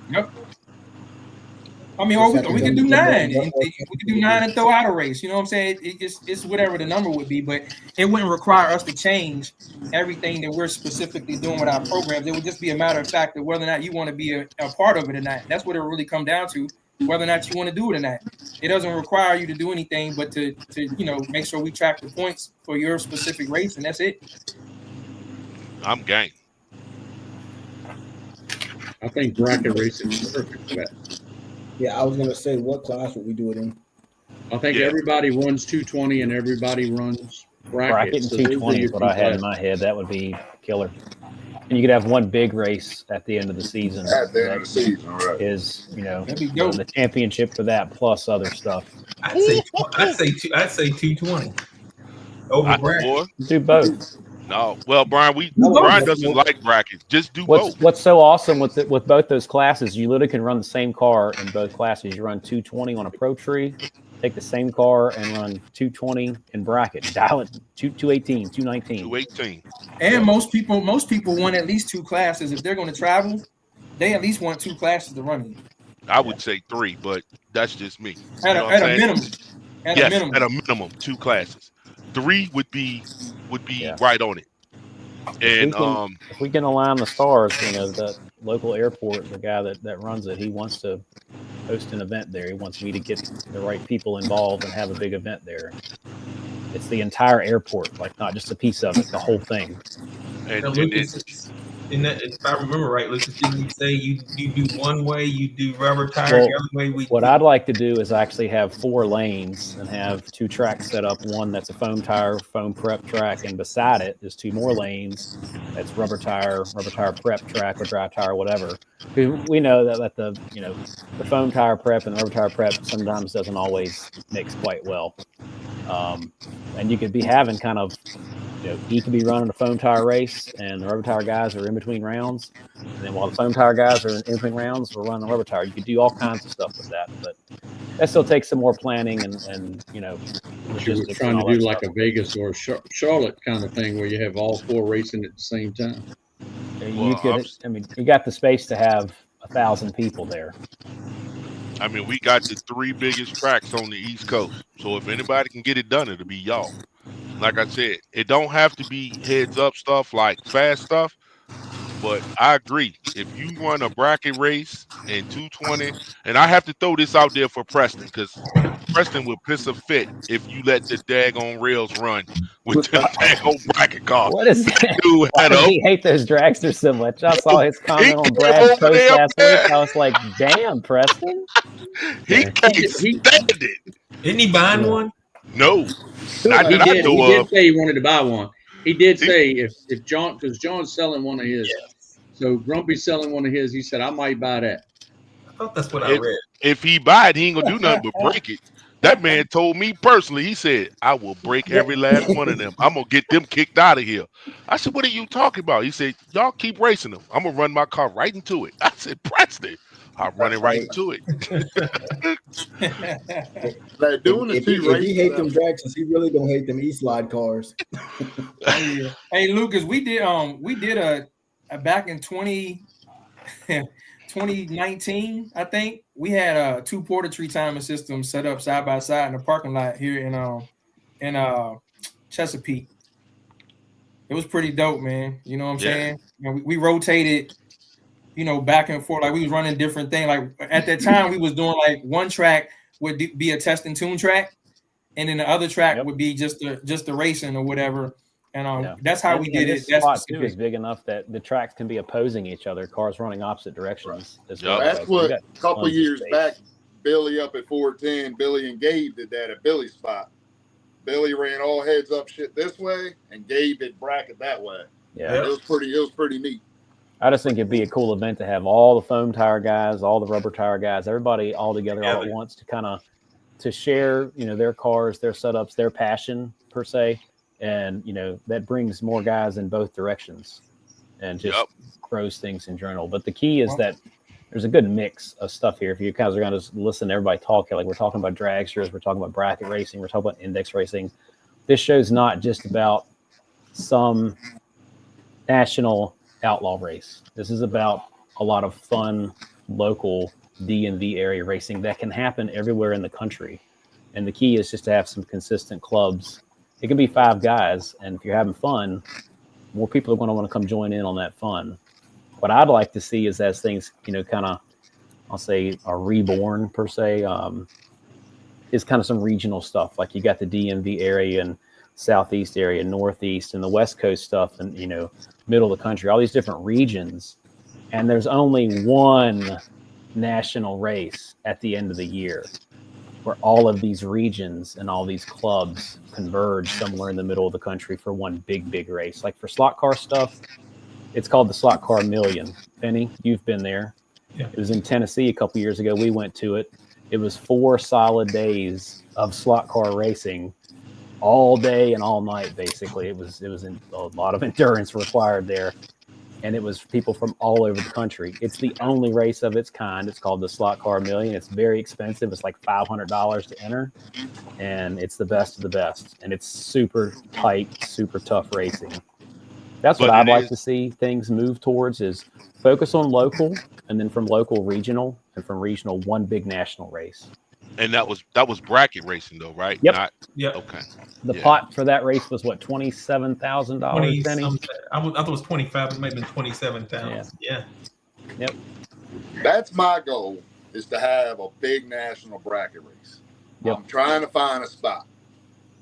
Yep. I mean, or we can do 9. We can do 9 and throw out a race. You know what I'm saying? It's whatever the number would be, but it wouldn't require us to change everything that we're specifically doing with our programs. It would just be a matter of fact of whether or not you want to be a part of it or not. That's what it really come down to, whether or not you want to do it or not. It doesn't require you to do anything but to you know, make sure we track the points for your specific race, and that's it. I'm game. I think bracket racing is perfect for that. Yeah, I was gonna say, what class would we do it in? I think everybody runs 220 and everybody runs bracket and 220 is what I had in my head. That would be killer. And you could have one big race at the end of the season. At the end of the season, right? Is, you know, the championship for that plus other stuff. I'd say 220 over bracket. Do both. No, well, Brian doesn't like brackets. Just do both. What's so awesome with both those classes, you literally can run the same car in both classes. You run 220 on a pro tree, take the same car and run 220 in bracket. Dial it 218, 219. 218. And most people want at least 2 classes. If they're going to travel, they at least want 2 classes to run in. I would say 3, but that's just me. At a minimum. At a minimum, 2 classes. 3 would be right on it. And if we can align the stars, you know, the local airport, the guy that runs it, he wants to host an event there. He wants me to get the right people involved and have a big event there. It's the entire airport, like not just a piece of it, the whole thing. And Lucas, if I remember right, Lucas, didn't you say you do one way, you do rubber tire, the other way? What I'd like to do is actually have 4 lanes and have 2 tracks set up. One that's a foam tire, foam prep track, and beside it is 2 more lanes. That's rubber tire prep track or dry tire, whatever. We know that the foam tire prep and the rubber tire prep sometimes doesn't always mix quite well. And you could be having kind of, you know, he could be running a foam tire race and the rubber tire guys are in between rounds. And then while the foam tire guys are in between rounds, we're running the rubber tire. You could do all kinds of stuff with that, but that still takes some more planning and you know, you were trying to do like a Vegas or Charlotte kind of thing where you have all 4 racing at the same time. You got the space to have 1,000 people there. I mean, we got the 3 biggest tracks on the East Coast. So if anybody can get it done, it'll be y'all. Like I said, it don't have to be heads up stuff like fast stuff. But I agree. If you run a bracket race in 220, and I have to throw this out there for Preston, because Preston will piss a fit if you let the daggone rails run with the daggone bracket car. What is that? Dude, why does he hate those dragsters so much? I saw his comment on Brad's post last week. I was like, damn, Preston. He can't stand it. Isn't he buying one? No. He did say he wanted to buy one. He did say if John, because John's selling one of his. Yeah. So Grumpy's selling one of his. He said, I might buy that. I thought that's what I read. If he buy it, he ain't going to do nothing but break it. That man told me personally, he said, I will break every last one of them. I'm going to get them kicked out of here. I said, what are you talking about? He said, y'all keep racing them. I'm going to run my car right into it. I said, Preston, I'm running right into it. Like doing the two if he hate races. them Jacksons, he really don't hate them E-slide cars. Oh yeah. Hey Lucas, we did a back in 2019, I think. We had 2 porta tree timing systems set up side by side in the parking lot here in Chesapeake. It was pretty dope, man. You know what I'm saying? You know, we rotated, you know, back and forth, like we was running different things. Like at that time, we was doing like one track would be a test and tune track, and then the other track would be just the racing or whatever. And that's how we did it. That spot too is big enough that the tracks can be opposing each other, cars running opposite directions. As well. That's what a couple years back, Billy up at 410, Billy and Gabe did that at Billy's spot. Billy ran all heads up shit this way, and Gabe did bracket that way. Yeah, it was pretty neat. I just think it'd be a cool event to have all the foam tire guys, all the rubber tire guys, everybody all together all at once to share, you know, their cars, their setups, their passion per se, and you know that brings more guys in both directions, and just grows things in general. But the key is that there's a good mix of stuff here. If you guys are going to listen to everybody talk, like we're talking about dragsters, we're talking about bracket racing, we're talking about index racing. This show's not just about some national outlaw race. This is about a lot of fun local DMV area racing that can happen everywhere in the country. And the key is just to have some consistent clubs. It can be 5 guys, and if you're having fun, more people are going to want to come join in on that fun. What I'd like to see is as things, you know, kind of, I'll say, are reborn per se, is kind of some regional stuff. Like you got the DMV area and Southeast area, Northeast, and the West Coast stuff, and, you know, middle of the country, all these different regions. And there's only one national race at the end of the year where all of these regions and all these clubs converge somewhere in the middle of the country for one big race. Like for slot car stuff, it's called the Slot Car Million. Penny, you've been there. Yeah. It was in Tennessee a couple years ago. We went to it. It was 4 solid days of slot car racing, all day and all night. Basically, it was a lot of endurance required there, and it was people from all over the country. It's the only race of its kind. It's called the Slot Car Million. It's very expensive. It's like $500 to enter, and it's the best of the best. And it's super tight, super tough racing. That's what I'd like to see things move towards, is focus on local, and then from local, regional, and from regional, one big national race. And that was bracket racing though, right? Yep. Okay. The pot for that race was what, $27,000, Penny? I thought it was 25. It might have been 27,000. Yeah. Yep. That's my goal, is to have a big national bracket race. Yep. I'm trying to find a spot.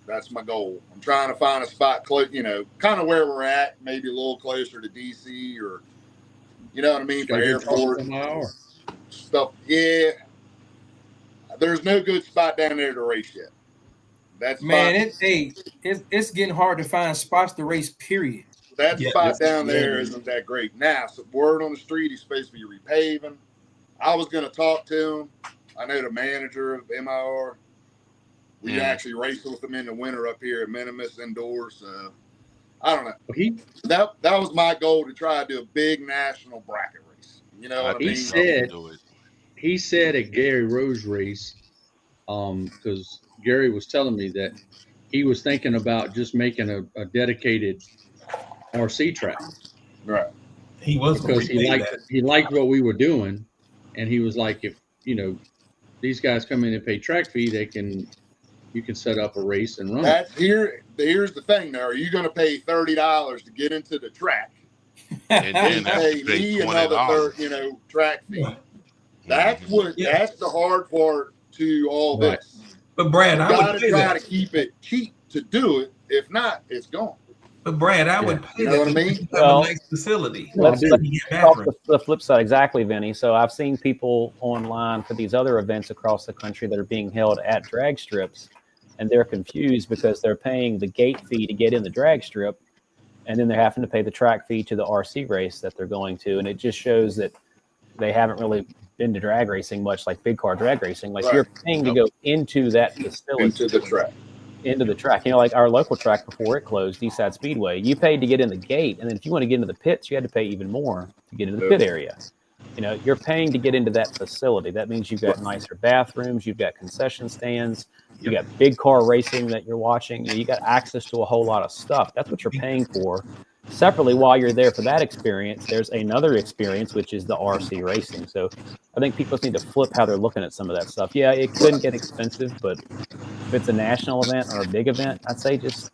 That's my goal. I'm trying to find a spot, you know, kind of where we're at, maybe a little closer to DC, or, you know what I mean, for airport stuff. Yeah. There's no good spot down there to race yet. That's man, it's getting hard to find spots to race, period. That spot down there isn't that great. Now, so word on the street, he's supposed to be repaving. I was going to talk to him. I know the manager of MIR. We actually raced with him in the winter up here at Minimus indoors. I don't know. That was my goal, to try to do a big national bracket race. You know what I mean? He said at Gary Rose race, because Gary was telling me that he was thinking about just making a dedicated RC track. Right. He was, because he liked what we were doing, and he was like, if you know these guys come in and pay track fee, you can set up a race and run. Here's the thing though. Are you going to pay $30 to get into the track? And then pay me another track fee. That's the hard part to all this. But Brad, I would try to keep it cheap to do it. If not, it's gone. But Brad, I would pay that. You know what I mean? Well, a nice facility. Let's talk the flip side. Exactly, Vinny. So I've seen people online for these other events across the country that are being held at drag strips, and they're confused because they're paying the gate fee to get in the drag strip, and then they're having to pay the track fee to the RC race that they're going to. And it just shows that they haven't really been to drag racing much, like big car drag racing. Like you're paying to go into that facility. Into the track. You know, like our local track before it closed, Eastside Speedway, you paid to get in the gate. And then if you want to get into the pits, you had to pay even more to get into the pit area. You know, you're paying to get into that facility. That means you've got nicer bathrooms, you've got concession stands, you got big car racing that you're watching. You got access to a whole lot of stuff. That's what you're paying for. Separately, while you're there for that experience, there's another experience, which is the RC racing. So I think people need to flip how they're looking at some of that stuff. Yeah, it could get expensive, but if it's a national event or a big event, I'd say just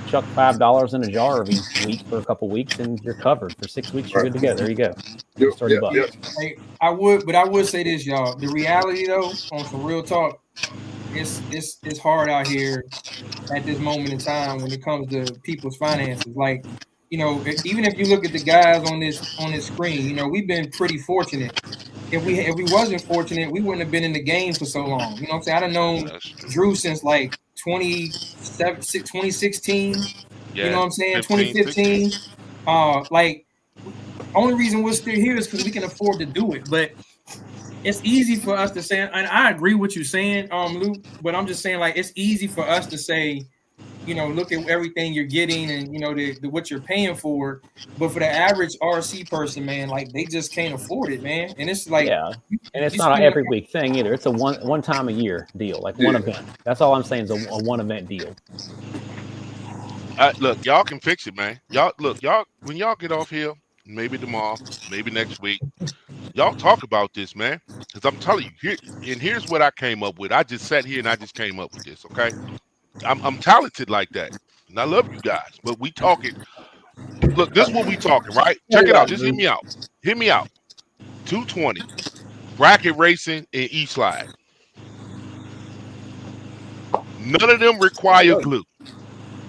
chuck $5 in a jar every week for a couple weeks, and you're covered for 6 weeks. You're good to go. There you go. It's $30. Hey, I would say this, y'all. The reality, though, on some real talk, it's hard out here at this moment in time when it comes to people's finances. Like, you know, even if you look at the guys on this screen, you know, we've been pretty fortunate. If we wasn't fortunate, we wouldn't have been in the game for so long. You know what I'm saying? I done known Drew since like 2016. Yeah, you know what I'm saying? 2015. Like, only reason we're still here is because we can afford to do it. But it's easy for us to say, and I agree with you saying, Luke, but I'm just saying, like, it's easy for us to say, you know, look at everything you're getting and, you know, the what you're paying for. But for the average RC person, man, like, they just can't afford it, man. And it's like, yeah, and it's not an every week thing either. It's a one time a year deal, like one event. That's all I'm saying is a one event deal. Look, y'all can fix it, man. Y'all when y'all get off here, maybe tomorrow, maybe next week, y'all talk about this, man. Because I'm telling you, here's what I came up with. I just sat here and I just came up with this, okay? I'm talented like that. And I love you guys, but we talking. Look, this is what we talking, right? Check it out. Just hear me out. Hear me out. 220, bracket racing, and E-slide. None of them require glue.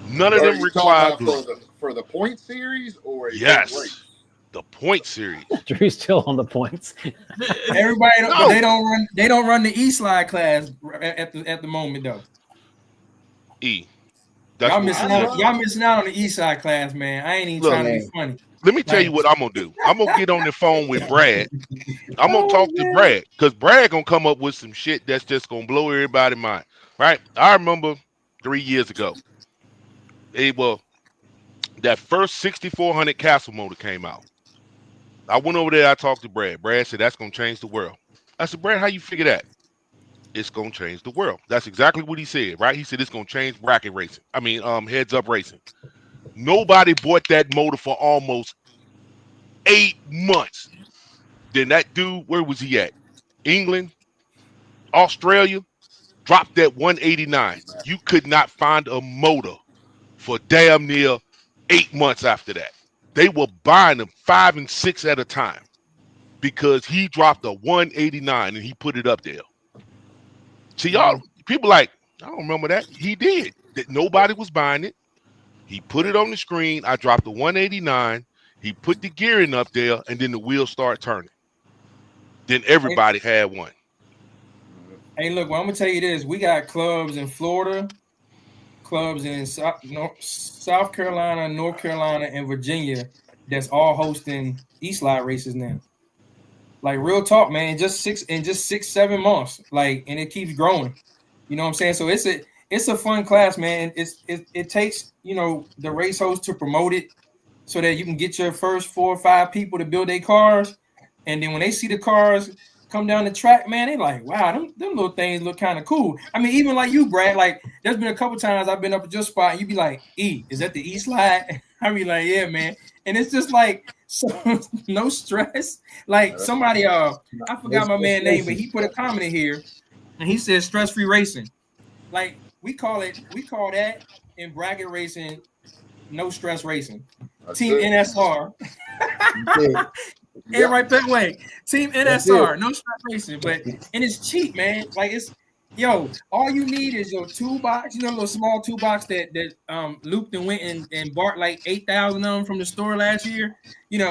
None of them require glue. For the point series or yes, the point series. Drew's still on the points. Everybody, but they don't run the E-slide class at the moment though. Y'all missing out on the E-slide class, man. I ain't even trying to be funny. Let me tell you what I'm gonna do. I'm gonna get on the phone with Brad. I'm gonna talk to Brad because Brad gonna come up with some shit that's just gonna blow everybody's mind. Right? I remember 3 years ago. That first 6400 Castle motor came out. I went over there. I talked to Brad. Brad said that's gonna change the world. I said, Brad, how you figure that? It's gonna change the world. That's exactly what he said, right? He said it's gonna change bracket racing. I mean, heads up racing. Nobody bought that motor for almost 8 months. Then that dude, where was he at? England, Australia, dropped that 189. You could not find a motor for damn near 8 months after that. They were buying them 5 and 6 at a time because he dropped a 189 and he put it up there. See, y'all, people like, I don't remember that. He did. That nobody was buying it. He put it on the screen. I dropped the 189. He put the gearing up there, and then the wheels start turning. Then everybody had one. Hey, look, well, I'm gonna tell you this: we got clubs in Florida, clubs in South Carolina, North Carolina, and Virginia that's all hosting E-slide races now. Like, real talk, man. Just 6-7 months, like, and it keeps growing. You know what I'm saying? So it's a fun class, man. It takes, you know, the race host to promote it so that you can get your first 4 or 5 people to build their cars, and then when they see the cars come down the track, man, they like, wow, them little things look kind of cool. I mean, even like you, Brad, like, there's been a couple times I've been up at your spot and you be like, E, is that the E-slide? I be like, yeah, man. And it's just like, no stress. Like, somebody, I forgot my man's name, but he put a comment in here and he said stress-free racing. Like, we call that in bracket racing, no stress racing. Team NSR. And right that way, Team NSR, no stress racing, and it's cheap, man. Like, it's, yo, all you need is your toolbox, you know, little small toolbox that Luke and went and bought like 8,000 of them from the store last year. You know,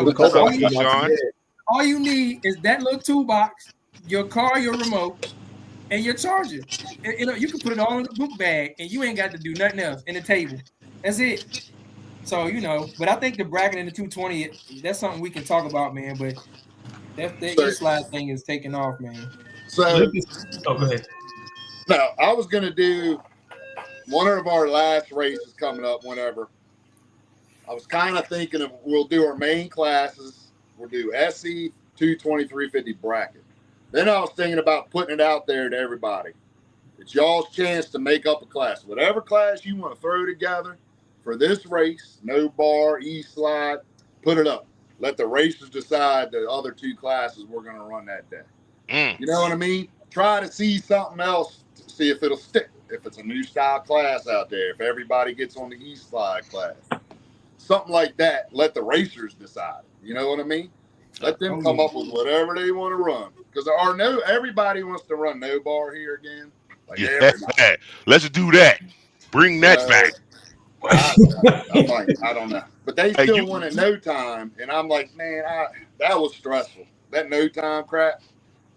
all you need is that little toolbox, your car, your remote, and your charger. And, you know, you can put it all in the book bag, and you ain't got to do nothing else. And the table, that's it. So, you know, but I think the bracket in the 220, that's something we can talk about, man. But that E-slide thing is taking off, man. So, go ahead. Now, I was going to do one of our last races coming up whenever. I was kind of thinking of we'll do our main classes. We'll do SE, 220, 350 bracket. Then I was thinking about putting it out there to everybody. It's y'all's chance to make up a class. Whatever class you want to throw together for this race, no bar, E-slide, put it up. Let the racers decide the other 2 classes we're going to run that day. You know what I mean? Try to see something else to see if it'll stick. If it's a new style class out there, if everybody gets on the E-slide class. Something like that, let the racers decide. You know what I mean? Let them come up with whatever they want to run. Because everybody wants to run no bar here again. Like let's do that. Bring that back. I'm like, I don't know. But they still won at no time. And I'm like, man, that was stressful. That no time crap.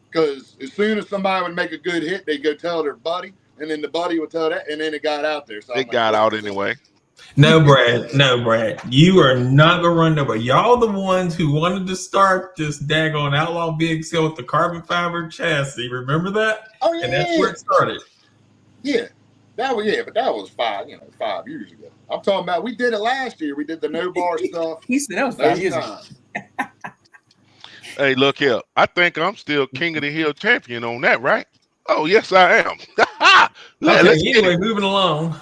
Because as soon as somebody would make a good hit, they'd go tell their buddy. And then the buddy would tell that. And then it got out there. So it got out anyway. No, Brad. You are not gonna run nobody. Y'all the ones who wanted to start this daggone Outlaw BXL with the carbon fiber chassis. Remember that? Oh yeah. And that's where it started. Yeah. But that was 5 years ago. I'm talking about we did it last year. We did the no bar stuff. He said that was 5 years ago. Hey, look here. I think I'm still King of the Hill champion on that, right? Oh, yes, I am. Anyway, moving along.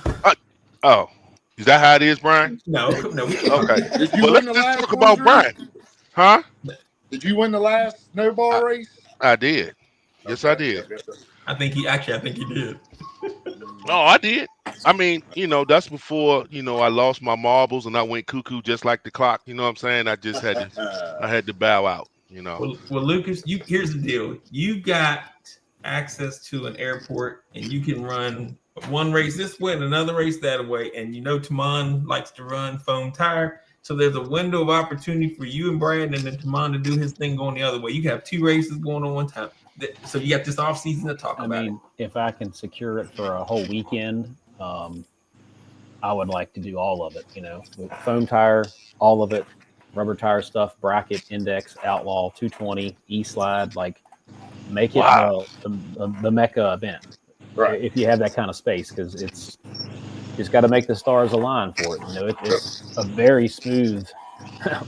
Oh. Is that how it is, Brian? No. Okay. Let's just talk about Brian. Huh? Did you win the last no bar race? I did. Yes, I did. I think he did. No, I did. I mean, that's before, I lost my marbles and I went cuckoo just like the clock. You know what I'm saying? I just had to bow out, Well, Lucas, here's the deal. You got access to an airport and you can run one race this way and another race that way. And Tamon likes to run foam tire. So there's a window of opportunity for you and Brad and then Tamon to do his thing going the other way. You have 2 races going on one time. So you got this off season to talk about it. If I can secure it for a whole weekend, I would like to do all of it, with foam tire, all of it, rubber tire stuff, bracket, index, outlaw, 220, E-slide, make it the Mecca event. Right. If you have that kind of space, because it's just got to make the stars align for it. It's a very smooth,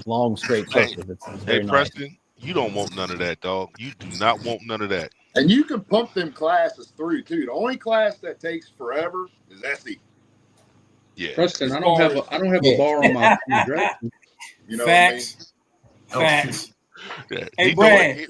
long, straight surface. It's very nice. Preston, you don't want none of that, dog. You do not want none of that. And you can pump them classes through too. The only class that takes forever is SE. Yeah, Preston, I don't have a bar on my dressing. You know Facts. what I mean? Facts. Yeah. Hey, Brad.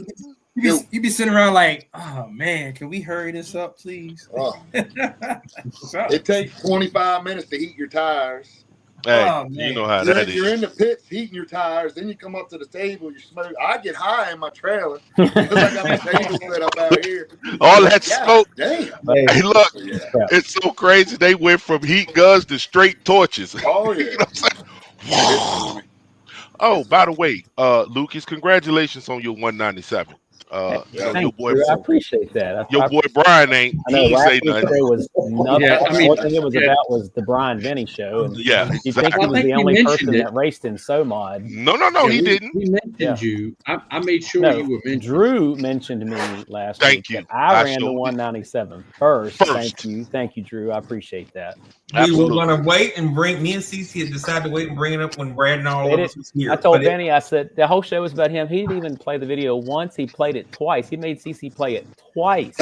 You be sitting around like, oh man, can we hurry this up, please? It takes 25 minutes to heat your tires. Hey, you know how that is. You're in the pits heating your tires, then you come up to the table, you smoke. I get high in my trailer because I got my table set up out here. All that smoke. Damn. Hey, look, it's so crazy. They went from heat guns to straight torches. Oh yeah. You know what I'm saying? Oh, by the way, Lucas, congratulations on your 197. Your boy, I appreciate that. Your boy Brian ain't. He ain't say nothing. There was nothing. Yeah, One thing it was about was the Brian Vinny show. And yeah, you think he was the only person that raced in SoMod? No, he didn't. He mentioned you. I made sure you were mentioned. Drew mentioned me last week. Thank you. I ran the 197 first. Thank you, Drew. I appreciate that. We were going to wait and bring me and Cece had decided to wait and bring it up when Brad and all of us was here. I told Benny, I said the whole show was about him. He didn't even play the video once. He played it twice. He made Cece play it twice.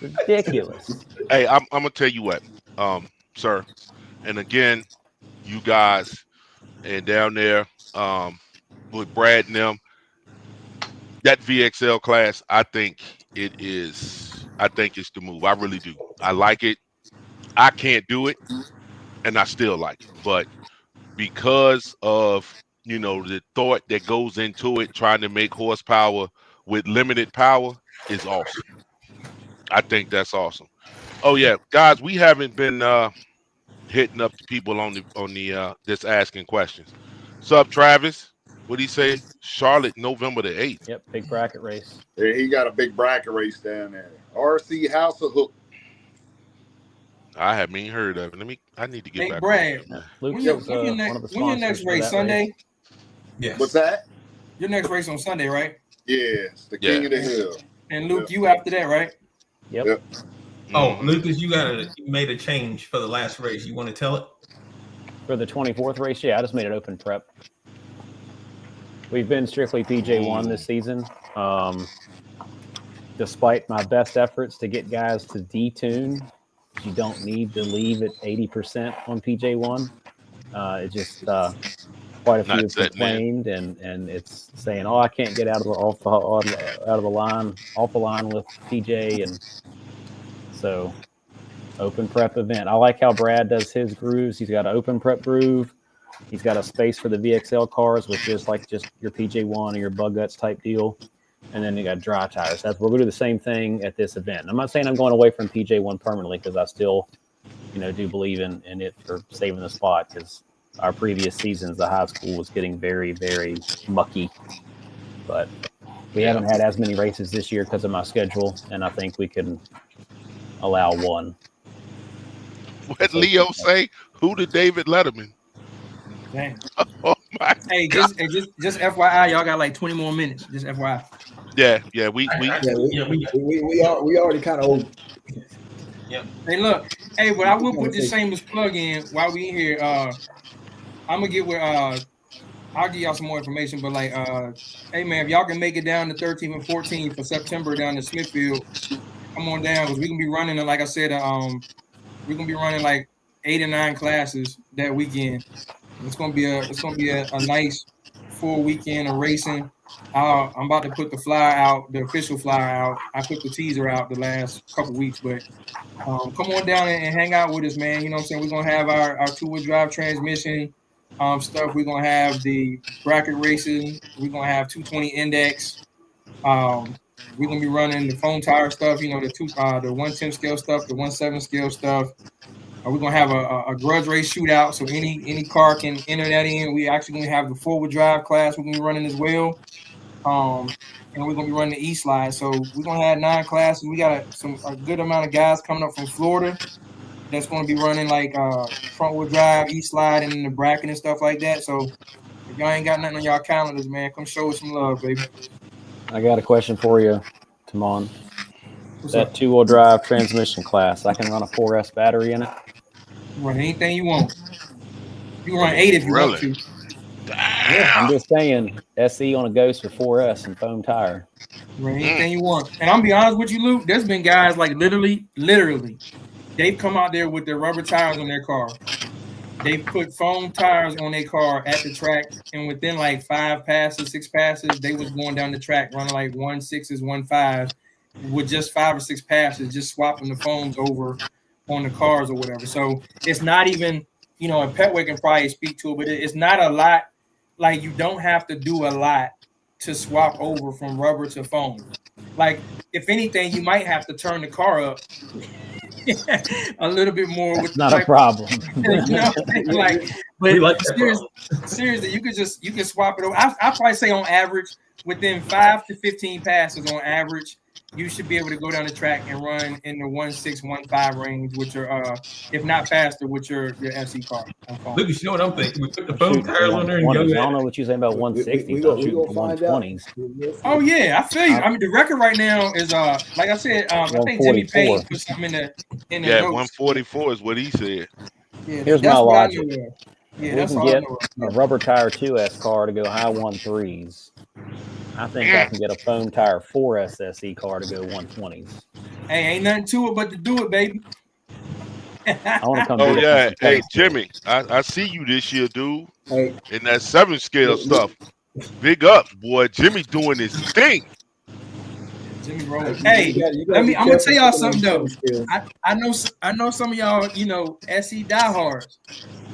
Ridiculous. Hey, I'm gonna tell you what, sir, and again, you guys, and down there, with Brad and them, that VXL class, I think it's the move. I really do. I like it. I can't do it, and I still like it. But because of, the thought that goes into it, trying to make horsepower with limited power is awesome. I think that's awesome. Oh yeah, guys, we haven't been hitting up the people on the that's asking questions. Sup, Travis? What'd he say? Charlotte, November the 8th. Yep, big bracket race. Yeah, he got a big bracket race down there. RC House of Hook. I haven't even heard of it. I need to get back. Brad, Luke when your next race Sunday? Yes. What's that? Your next race on Sunday, right? Yes, the King of the Hill. And Luke, you after that, right? Yep. Oh, Lucas, you made a change for the last race. You want to tell it? For the 24th race, yeah, I just made it open prep. We've been strictly PJ1 this season. Despite my best efforts to get guys to detune, you don't need to leave at 80% on PJ1. It just quite a few have complained, and it's saying, "Oh, I can't get out of the line with PJ," and so open prep event. I like how Brad does his grooves. He's got an open prep groove. He's got a space for the VXL cars, which is like just your PJ1 or your bug guts type deal. And then you got dry tires. We're going to do the same thing at this event. I'm not saying I'm going away from PJ1 permanently, because I still, do believe in it for saving the spot, because our previous seasons, the high school was getting very, very mucky. But we haven't had as many races this year because of my schedule, and I think we can allow one. What Leo say? Who did David Letterman? Dang. Oh my Hey, God. just FYI, y'all got like 20 more minutes. Just FYI. Yeah. We already kind of old. Yep. Hey, look. Hey, but I will put this shameless plug in while we in here. I'm gonna get with I'll give y'all some more information. But like, hey man, if y'all can make it down to 13th and 14th for September down in Smithfield, come on down, because we can be running. Like I said, we're gonna be running like 8 or 9 classes that weekend. It's gonna be a nice full weekend of racing. I'm about to put the flyer out, the official flyer out. I put the teaser out the last couple weeks, but come on down and hang out with us, man. You know what I'm saying? We're gonna have our 2-wheel drive transmission stuff. We're gonna have the bracket racing. We're gonna have 220 index. We're gonna be running the foam tire stuff. The 110 scale stuff, the 17 scale stuff. We're gonna have a grudge race shootout, so any car can enter that in. We actually gonna have the 4-wheel drive class we're gonna be running as well, and we're gonna be running the E-slide. So we're gonna have 9 classes. We got a good amount of guys coming up from Florida that's gonna be running like front-wheel drive, E-slide, and the bracket and stuff like that. So if y'all ain't got nothing on y'all calendars, man, come show us some love, baby. I got a question for you, Tamon. That 2-wheel drive transmission class, I can run a 4S battery in it? Run anything you want. You can run 8 if you want to. Yeah, I'm just saying, SE on a Ghost for 4S and foam tire. Run anything you want. And I'm be honest with you, Luke, there's been guys like literally, they've come out there with their rubber tires on their car. They put foam tires on their car at the track, and within like 5 passes, 6 passes, they was going down the track running like 1.6s, 1.5s with just 5 or 6 passes, just swapping the foams over on the cars or whatever. So it's not even, and Petway can probably speak to it, but it's not a lot. Like, you don't have to do a lot to swap over from rubber to foam. Like, if anything, you might have to turn the car up a little bit more. It's not a problem. Seriously, you can swap it over. I probably say on average, within 5 to 15 passes on average, you should be able to go down the track and run in the 1.6, 1.5 range with your, if not faster, with your SE car. Lucas, you know what I'm thinking? We put the foam tires on there and go. I don't know what you're saying about 160. We don't shoot 120s. Oh yeah, I feel you. I mean, the record right now is like I said, I think Jimmy Payne put something in the notes. 144 is what he said. Yeah, here's my logic. Yeah, that's all I know. A rubber tire 2S car to go high 1.3s. I think I can get a foam tire 4S SE car to go 1.20s. Hey, ain't nothing to it but to do it, baby. I want to come. Oh yeah, hey Jimmy, I see you this year, dude. Hey, in that 7 scale stuff. Big up, boy. Jimmy doing his thing. Jimmy rolling. Hey, I'm gonna tell y'all something though. I know some of y'all, SE diehards,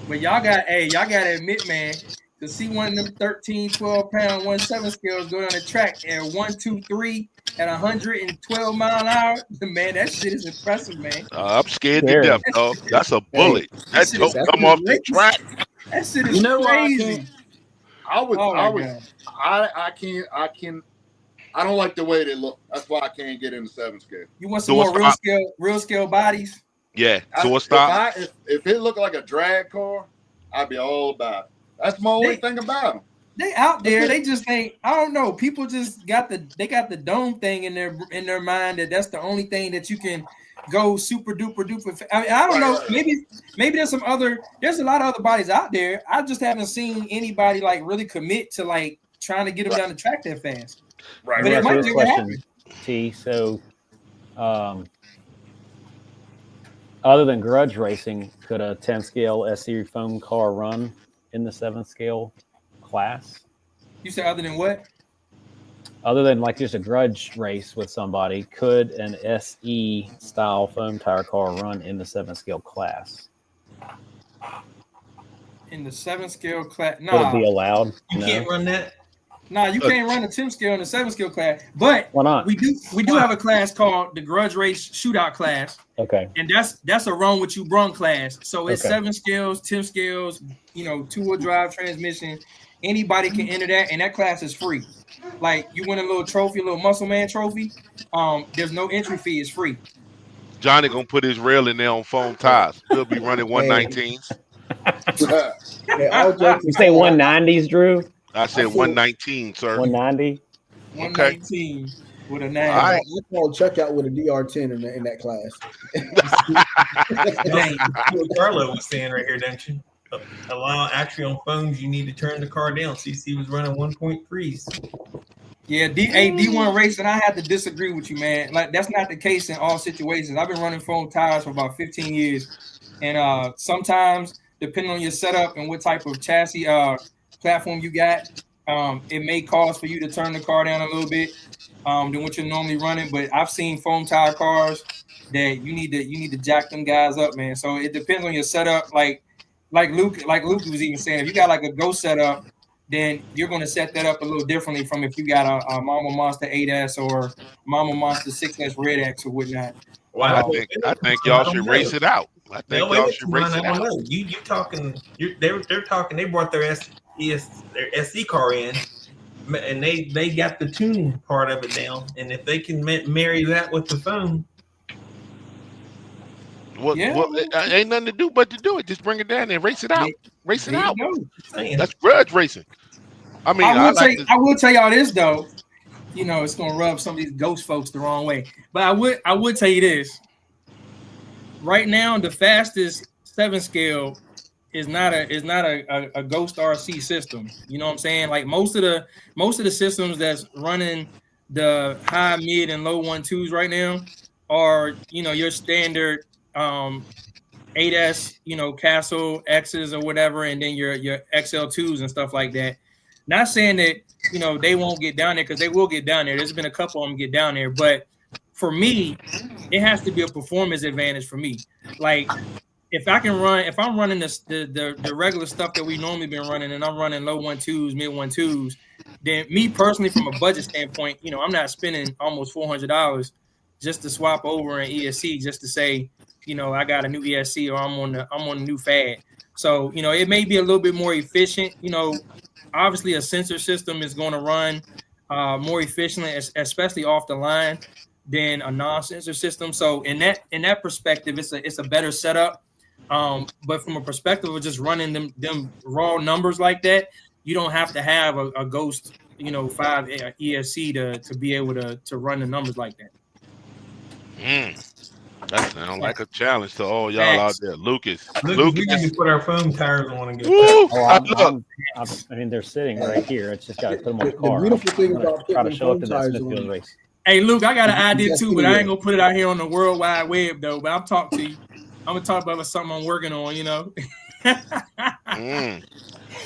but y'all got to admit, man, to see one of them 13, 12 pound 1.7 scales go down the track at 1, 2, 3 at 112 mile an hour, man, that shit is impressive, man. I'm scared to death, dog. That's a bullet. That don't come off the track. That shit is crazy. I don't like the way they look. That's why I can't get in the 7 scale. You want some more real scale bodies? Yeah. So what's stop? If it looked like a drag car, I'd be all about it. That's my only thing about them. They out there. They just ain't. I don't know. People just got the dome thing in their mind that's the only thing that you can go super duper duper. I don't know. Maybe there's a lot of other bodies out there. I just haven't seen anybody like really commit to like trying to get them down the track that fast. Right. But it Let me might ask you never this happen. question, T. So, other than grudge racing, could a 10 scale SE foam car run in the 7 scale class? You said other than what? Other than like just a grudge race with somebody, could an SE style foam tire car run in the 7 scale class? In the 7 scale class, Would it be allowed? You can't run that. Nah, you can't run the 10 scale in the 7 scale class. But Why not? we do have a class called the grudge race shootout class. Okay. And that's a run with you brung class. So it's Okay. 7 scales, 10 scales, 2-wheel drive transmission. Anybody can enter that, and that class is free. Like you win a little trophy, a little muscle man trophy. There's no entry fee, it's free. Johnny gonna put his rail in there on foam tires. He'll be running 119s. You say 190s, Drew? I said 119, sir. 190. 119 with a 9. All right. I call checkout with a DR10 in that class. What Carlo was saying right here, don't you? Actually on phones, you need to turn the car down. CC was running 1.3s. Yeah, D1 racing, I have to disagree with you, man. Like that's not the case in all situations. I've been running foam tires for about 15 years, and sometimes depending on your setup and what type of chassis platform you got, it may cause for you to turn the car down a little bit than what you're normally running. But I've seen foam tire cars that you need to jack them guys up, man. So it depends on your setup. Like Luke was even saying, if you got like a Go setup, then you're going to set that up a little differently from if you got a Mama Monster 8S or Mama Monster 6S Red X or whatnot. Wow. I think y'all should race it out. I think y'all should race it out. You talking? They're talking. They brought their SC car in, and they got the tuning part of it down. And if they can marry that with the phone, ain't nothing to do but to do it. Just bring it down and race it out. Race it out. That's grudge racing. I mean, I will tell y'all this though. It's gonna rub some of these ghost folks the wrong way. But I would tell you this. Right now, the fastest 7 scale is not a Ghost RC system. You know what I'm saying? Like most of the systems that's running the high, mid, and low 1.2s right now are your standard 8S, Castle X's or whatever, and then your XL2s and stuff like that. Not saying that they won't get down there, because they will get down there. There's been a couple of them get down there, but for me, it has to be a performance advantage for me. Like if I'm running the regular stuff that we normally been running, and I'm running low 1.2s, mid 1.2s, then me personally, from a budget standpoint, I'm not spending almost $400 just to swap over an ESC just to say, I got a new ESC or I'm on a new fad. So, it may be a little bit more efficient. Obviously a sensor system is going to run more efficiently, especially off the line, than a non-sensor system. So in that perspective, it's a better setup. But from a perspective of just running them raw numbers like that, you don't have to have a Ghost, 5 ESC to be able to run the numbers like that. That sounds like a challenge to all y'all out there. Lucas. We need to put our foam tires on and get I mean, they're sitting right here. It's just got to put them on the car. The beautiful thing about try to putting show up foam to that tires Smithfield on. race. Hey, Luke, I got an idea too, but I ain't gonna put it out here on the World Wide Web though. But I'll talk to you. I'm gonna talk about something I'm working on.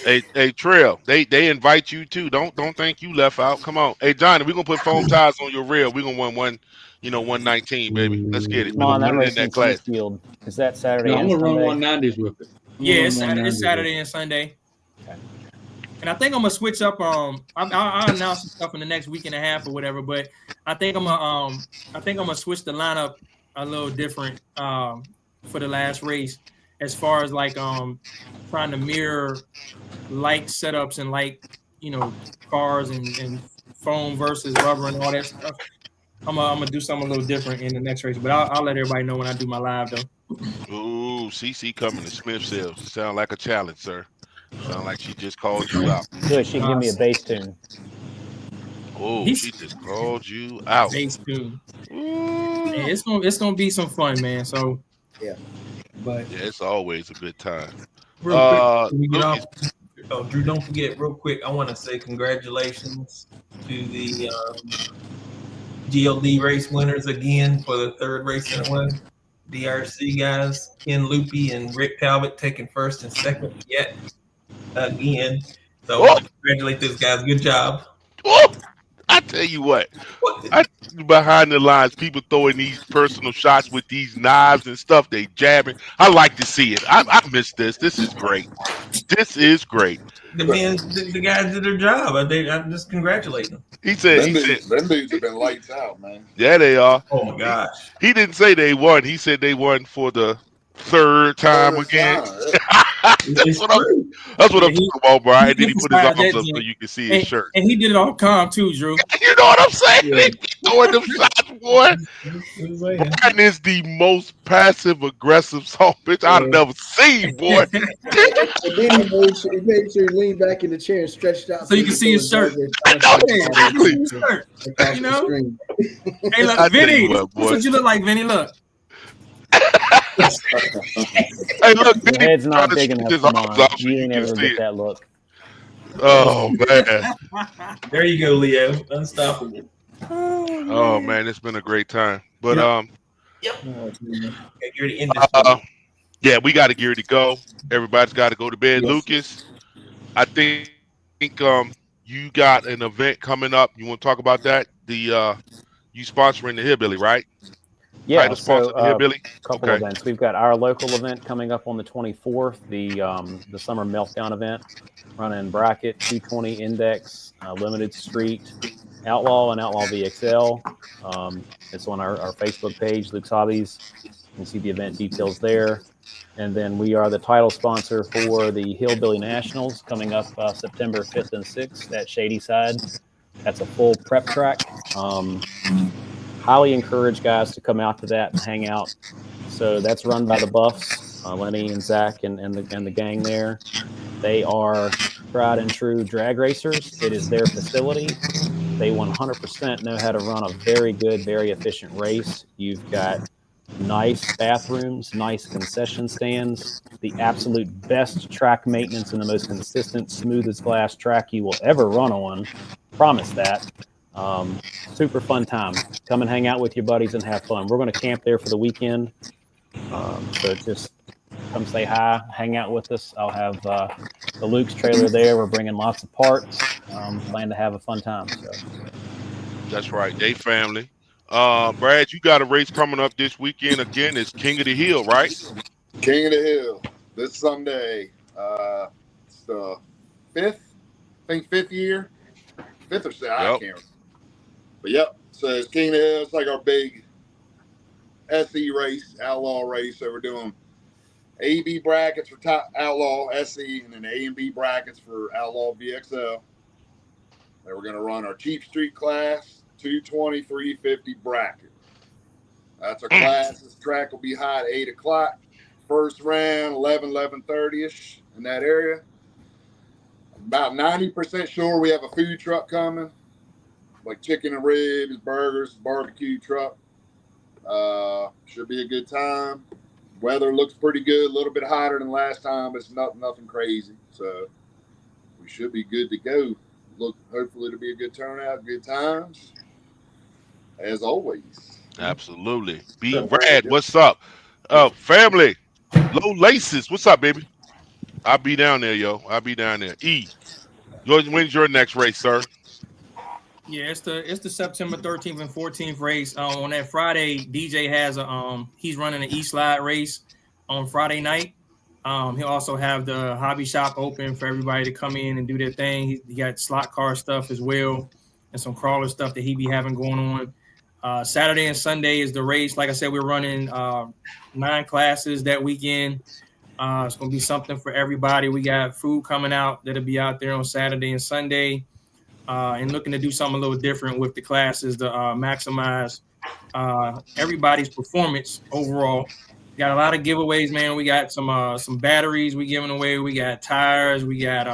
Hey, Trail. They invite you too. Don't think you left out. Come on. Hey, Johnny, we're gonna put foam tires on your rail. We're gonna run 119, baby. Let's get it. No, We're that gonna put it race in that in class. Smithfield. Is that Saturday? I'm and gonna Sunday? run 190s with it. Yeah, it's Saturday and Sunday. Okay. And I think I'm gonna switch up. I'll announce some stuff in the next week and a half or whatever. But I think I'm gonna switch the lineup a little different for the last race, as far as like trying to mirror like setups and like cars and foam versus rubber and all that stuff. I'm gonna do something a little different in the next race, but I'll let everybody know when I do my live though. Ooh, CC coming to Smithfield. Sound like a challenge, sir. Sound like she just called you out. Good, she can give me a bass tune. Oh, she just called you out. Bass tune. Yeah, it's gonna be some fun, man. So yeah, but yeah, it's always a good time. Real quick, we get off. Oh, Drew, don't forget, real quick, I want to say congratulations to the GLD race winners again for the third race in a row. DRC guys, Ken Loopy and Rick Talbot taking first and second yet again. So Oh, congratulate those guys. Good job. oh, I tell you what. Behind the lines, people throwing these personal shots with these knives and stuff. They jabbing. I like to see it. I miss this. This is great. This is great. The guys did their job. I just congratulate them. He said. Them dudes have been lights out, man. Yeah, they are. Oh my gosh. He didn't say they won. He said they won for the third time again. That's what I'm talking about, bro. And then he put his arms up so you can see his shirt. And he did it all calm too, Drew. You know what I'm saying? Yeah. They be throwing them shots, boy. Brian is the most passive aggressive son bitch I've never seen, boy. And then he made sure he leaned back in the chair and stretched out so you can see his shirt. Exactly. You know? Hey, look, Vinny. That's what you look like, Vinny. Look. Hey, look, your head's not big enough. Come on. You ain't ever get that look. Oh man. There you go, Leo. Unstoppable. Oh man, it's been a great time. But yeah, we got to get ready to go. Everybody's got to go to bed. Yes. Lucas, I think you got an event coming up. You want to talk about that? The you sponsoring the Hillbilly, right? Yeah, so a couple events. We've got our local event coming up on the 24th, the Summer Meltdown event, running bracket, 220 index, limited street, Outlaw and Outlaw VXL. It's on our Facebook page, Luke's Hobbies. You can see the event details there. And then we are the title sponsor for the Hillbilly Nationals coming up September 5th and 6th at Shadyside. That's a full prep track. Highly encourage guys to come out to that and hang out. So that's run by the Buffs, Lenny and Zach and the gang there. They are tried and true drag racers. It is their facility. They 100% know how to run a very good, very efficient race. You've got nice bathrooms, nice concession stands, the absolute best track maintenance and the most consistent, smooth as glass track you will ever run on. Promise that. Super fun time. Come and hang out with your buddies and have fun. We're going to camp there for the weekend. So just come say hi, hang out with us. I'll have the Luke's trailer there. We're bringing lots of parts. Plan to have a fun time. So. That's right. They family. Brad, you got a race coming up this weekend again. It's King of the Hill, right? King of the Hill. This Sunday. It's the fifth year. Fifth or sixth, I can't remember. But yep, so it's King of the Hill. It's like our big SE race, Outlaw race. So we're doing A, B brackets for top Outlaw SE, and then A and B brackets for Outlaw VXL. Then we're going to run our cheap street class, 220, 350 bracket. That's our class. This track will be high at 8 o'clock. First round, 11:30-ish in that area. About 90% sure we have a food truck coming, like chicken and ribs, burgers, barbecue truck. Should be a good time. Weather looks pretty good, a little bit hotter than last time, but it's nothing crazy. So we should be good to go. Hopefully it'll be a good turnout, good times, as always. Absolutely. Be Rad, what's up? Family, Low Laces, what's up, baby? I'll be down there, yo. I'll be down there. E, when's your next race, sir? Yeah, it's the September 13th and 14th race. On that Friday, DJ has he's running an E-Slide race on Friday night. He'll also have the hobby shop open for everybody to come in and do their thing. He got slot car stuff as well and some crawler stuff that he be having going on. Saturday and Sunday is the race. Like I said, we're running 9 classes that weekend. It's going to be something for everybody. We got food coming out that'll be out there on Saturday and Sunday. And looking to do something a little different with the classes to maximize everybody's performance overall. Got a lot of giveaways, man. We got some batteries we giving away. We got tires. We got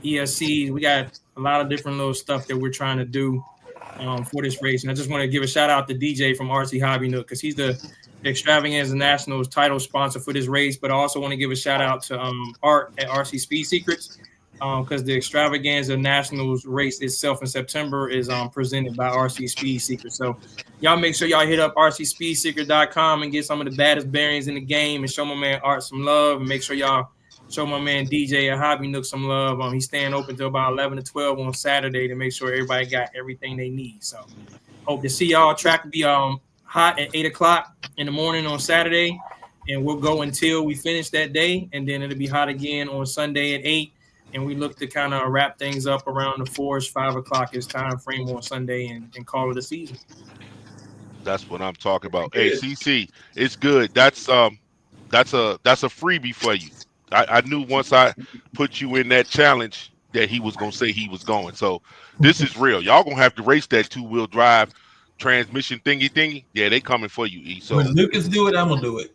ESCs. We got a lot of different little stuff that we're trying to do for this race. And I just want to give a shout out to DJ from RC Hobby Nook because he's the Extravaganza Nationals title sponsor for this race. But I also want to give a shout out to Art at RC Speed Secrets. because the Extravaganza Nationals race itself in September is presented by RC Speed Seeker. So y'all make sure y'all hit up rcspeedseeker.com and get some of the baddest bearings in the game and show my man Art some love, and make sure y'all show my man DJ at Hobby Nook some love. He's staying open till about 11 to 12 on Saturday to make sure everybody got everything they need. So hope to see y'all. Track will be hot at 8 o'clock in the morning on Saturday, and we'll go until we finish that day, and then it'll be hot again on Sunday at 8. And we look to kind of wrap things up around the 4-ish, 5 o'clock is time frame on Sunday and call it a season. That's what I'm talking about. Hey, CC, it's good. That's a freebie for you. I knew once I put you in that challenge that he was gonna say he was going. So this is real. Y'all gonna have to race that 2-wheel drive transmission thingy. Yeah, they coming for you, E. So when Lucas do it, I'm gonna do it.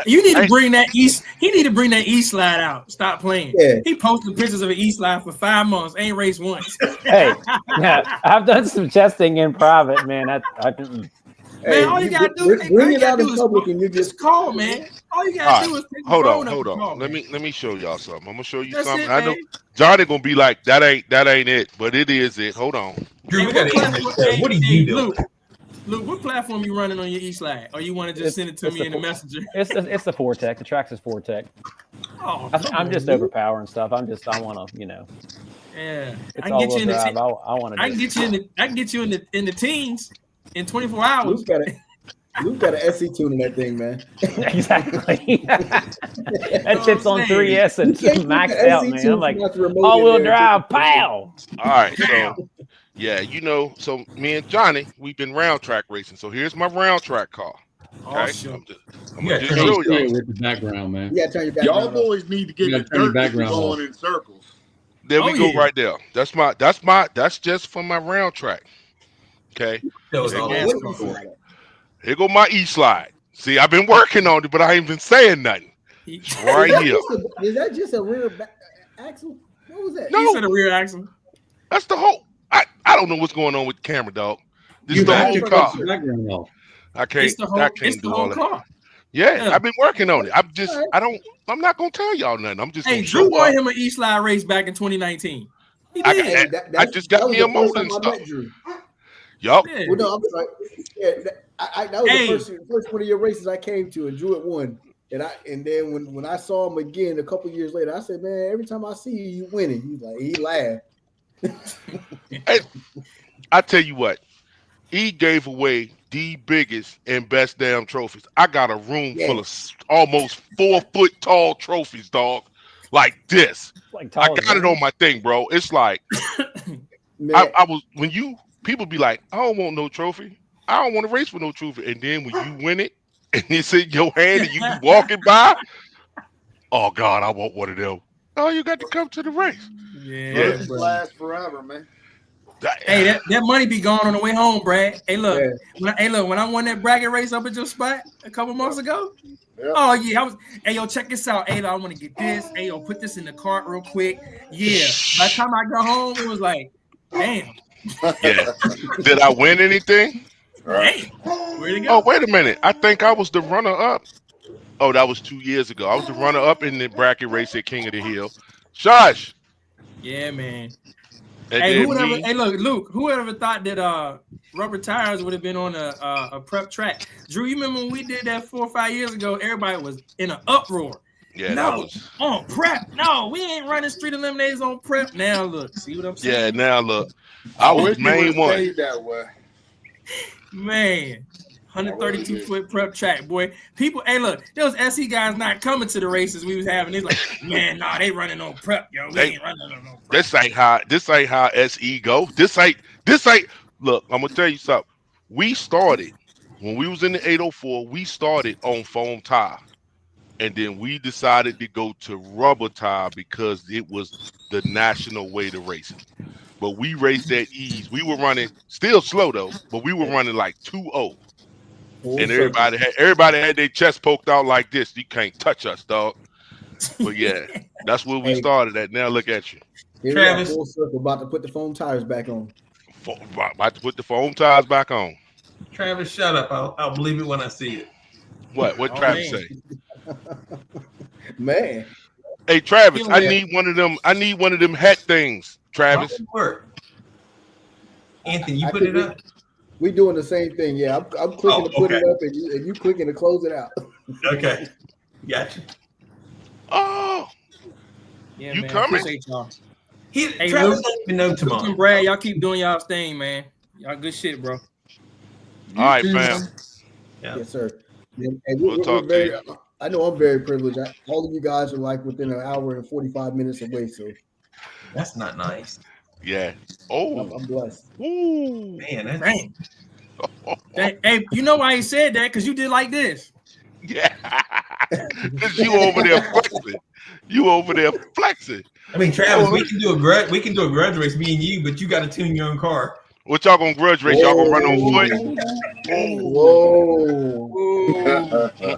You need to bring that East. He need to bring that East slide out. Stop playing. Yeah. He posted pictures of an East slide for 5 months. Ain't raced once. Hey, yeah, I've done some testing in private, man. Man, all you gotta do bring it out in public and you just call, man. All you gotta do is pick hold the phone on. up. Call, let me show y'all something. I'm gonna show you That's something. it, I know man. Johnny gonna be like, that ain't it, but it is it. Hold on. Drew, we gotta end this show. What are you doing? Luke, what platform you running on your E-Slide? Or you want to just send it to me in the messenger? It's the Vortec. The Traxxas Vortec. Oh, I'm just overpowering stuff. I want to, Yeah, It's I can get you in the. drive. I want to. I can get you in the teens in 24 hours. Luke got an SC tune in that thing, man. Exactly. That shit's on 3S and maxed out, man. I'm like, all-wheel drive, pow. All right, so yeah, so me and Johnny, we've been round track racing. So here's my round track car. Okay, I'm gonna just show y'all with the background, man. Yeah, turn your background. Y'all boys need to get the dirt going in circles. There we go, right there. That's just for my round track. Okay. Here go my E-slide. See, I've been working on it, but I ain't been saying nothing. It's right here. Is that just a rear axle? What was that? No, you said a rear axle. That's the whole. I don't know what's going on with the camera, dog. This is the whole car. I can't do all that. Yeah, I've been working on it. I'm not gonna tell y'all nothing. I'm just. Hey, Drew won him an E-slide race back in 2019. He did. I just got me a motor and stuff. Yup. Yeah. Well, no, I'm sorry. Yeah, that was the first one of your races I came to, and Drew had won. And then when I saw him again a couple years later, I said, "Man, every time I see you, you winning." He laughed. Hey, I tell you what, he gave away the biggest and best damn trophies. I got a room full of almost 4 foot tall trophies, dog. Like this. I got it on my thing, bro. It's like I was when people be like, I don't want no trophy. I don't want to race with no trophy. And then when you win it and it's in your hand and you be walking by, oh God, I want one of them. Oh, you got to come to the race. Yeah, this lasts forever, man. Hey, that money be gone on the way home, Brad. Hey, look, when I won that bracket race up at your spot a couple months ago. Yep. Oh yeah, I was. Hey, yo, check this out. Hey, I want to get this. Hey, yo, put this in the cart real quick. Yeah. By the time I got home, it was like, damn. Yeah. Did I win anything? Right. Where'd it go? Oh, wait a minute. I think I was the runner-up. Oh, that was 2 years ago. I was the runner-up in the bracket race at King of the Hill. Shush. Yeah, man. And hey, look, Luke, who ever thought that rubber tires would have been on a prep track? Drew, you remember when we did that 4 or 5 years ago? Everybody was in an uproar. Yeah, no, that was on prep. No, we ain't running street eliminators on prep. Now look, see what I'm saying? Yeah, now look. I was main one. That way. Man. 132 foot prep track, boy. People, hey, look, there was SE guys not coming to the races we was having. It's like, man, nah, they running on prep, yo. We ain't running on no prep. This ain't how SE go. This ain't. Look, I'm gonna tell you something. We started when we was in the 804. We started on foam tire, and then we decided to go to rubber tire because it was the national way to race it. But we raced at ease. We were running still slow though, but we were running like 2-0. And everybody had their chest poked out like this. You can't touch us, dog. But yeah, that's where we started at. Now look at you. Here Travis, full circle, about to put the foam tires back on. About to put the foam tires back on. Travis, shut up. I'll believe it when I see it. What Travis say? Man, Hey Travis, Kill I it. need one of them. I need one of them hat things, Travis. Work. Anthony, you I put could it be, up. we doing the same thing. Yeah, I'm clicking to put okay. it up, and you clicking to close it out. Okay, gotcha. Oh, Yeah, you man. coming? Appreciate y'all. Travis Luke, don't even know Luke and Tamon. Brad, y'all keep doing y'all's thing, man. Y'all good shit, bro. All right, too, fam. man. Yeah. Yes, sir. And We'll we're talk to very. you. I know I'm very privileged. All of you guys are like within an hour and 45 minutes away, so That's not nice. Yeah. Oh. I'm blessed. Ooh. Man, that's Dang. Hey, you know why he said that? Because you did like this. Yeah. Because you over there flexing. You over there flexing. I mean, Travis, Oh. we can do a grudge race, me and you, but you got to tune your own car. What y'all gonna grudge race? Y'all gonna run on foot? Whoa.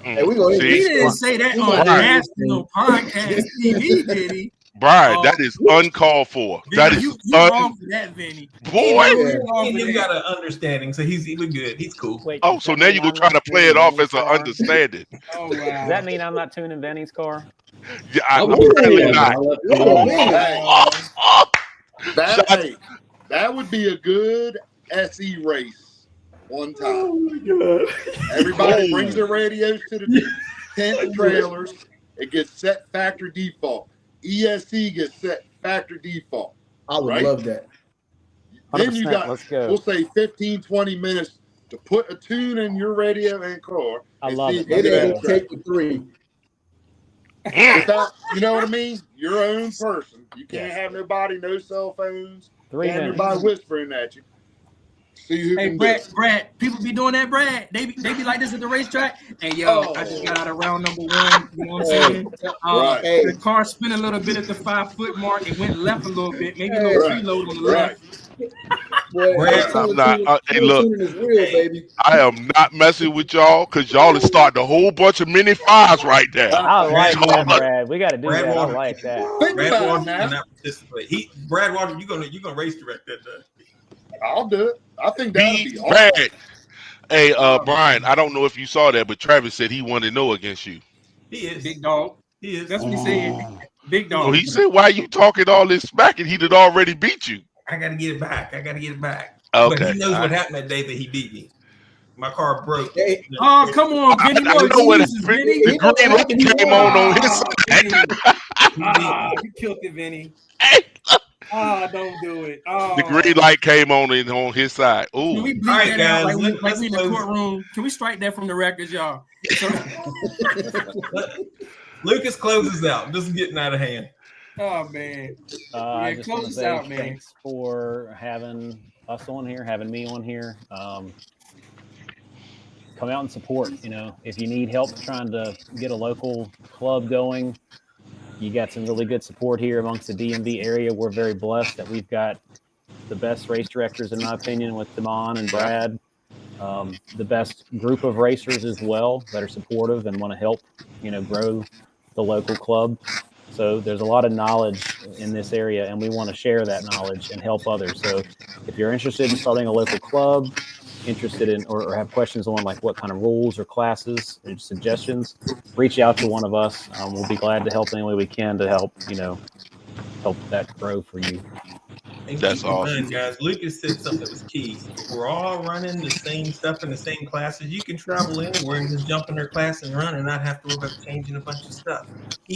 Hey, we gonna He See? didn't say that on Brian. national podcast TV, did he? Brian, that is uncalled for. That Vinny, is you wrong for that, Vinny. boy. You wrong Me and for him that. got an understanding, so he's good. He's cool. Wait, Oh, does so that now mean you gonna I'm try not to play it tuning off Vinny's as an car? understanding. Oh, Does wow. that mean I'm not tuning Vinny's car? Yeah, wouldn't say apparently that, not. but I'll let you know. Hey, that would be a good SE race one time. Oh my god! Everybody brings their radios to the tent trailers. It gets set factory default. ESC gets set factory default. I would Right? love that. Then you 100%, got, let's go. we'll say 15, 20 minutes to put a tune in your radio and car. I and love see it. if It you ain't can gonna track. take you 3. Without, you know what I mean? Your own person. You can't have nobody, no cell phones. 3 Can't have minutes. nobody whispering at you. See who Hey, can do it. Brad, people be doing that, Brad. They be like this at the racetrack. Hey, yo, I just got out of round number 1. You know what I'm saying? Right. Hey. The car spin a little bit at the 5-foot mark. It went left a little bit, maybe a Hey. little Right. preload on the Right. left. Boy, Brad, I'm not. Hey, look, tuning is real, baby. I am not messing with y'all because y'all is starting a whole bunch of mini fires right now. I like Brad that, Walker. Brad. We got to do Brad that. I Walker. like that. Think Brad about it Walker now. cannot participate. Brad Walker, you gonna race direct that day. I'll do it. I think that'd Be be bad. awesome. Hey, Brian, I don't know if you saw that, but Travis said he wanted to know against you. He is. Big dog. He is. That's what he said. Big Oh, dog. he said, "Why you talking all this smack? And he did already beat you." I got to get it back. Okay. But he knows what happened that day that he beat me. My car broke. Hey, Oh, come on, Vinny. I More know what excuses, happened. Vinny. The He know what green light happened. He came won. on his Vinny. side. You killed it, Vinny. Hey, Don't do it. Oh. the green light came on his side. Can Ooh, we bleep All right, that out guys, like we let's in the close. courtroom? Can we strike that from the records, y'all? So, Lucas closes out. This is getting out of hand. oh man. I Yeah, just close want to us say out, man. thanks for having us on here, having me on here. Come out and support. You know, if you need help trying to get a local club going, you got some really good support here amongst the DMV area. We're very blessed that we've got the best race directors, in my opinion, with Tamon and Brad. The best group of racers as well that are supportive and want to help, grow the local club. So there's a lot of knowledge in this area, and we want to share that knowledge and help others. So if you're interested in starting a local club, interested in or have questions on like what kind of rules or classes or suggestions, reach out to one of us. We'll be glad to help any way we can to help that grow for you. And That's keep in awesome. mind, guys, Lucas said something that was key. If we're all running the same stuff in the same classes, you can travel anywhere and just jump in their class and run and not have to worry about changing a bunch of stuff.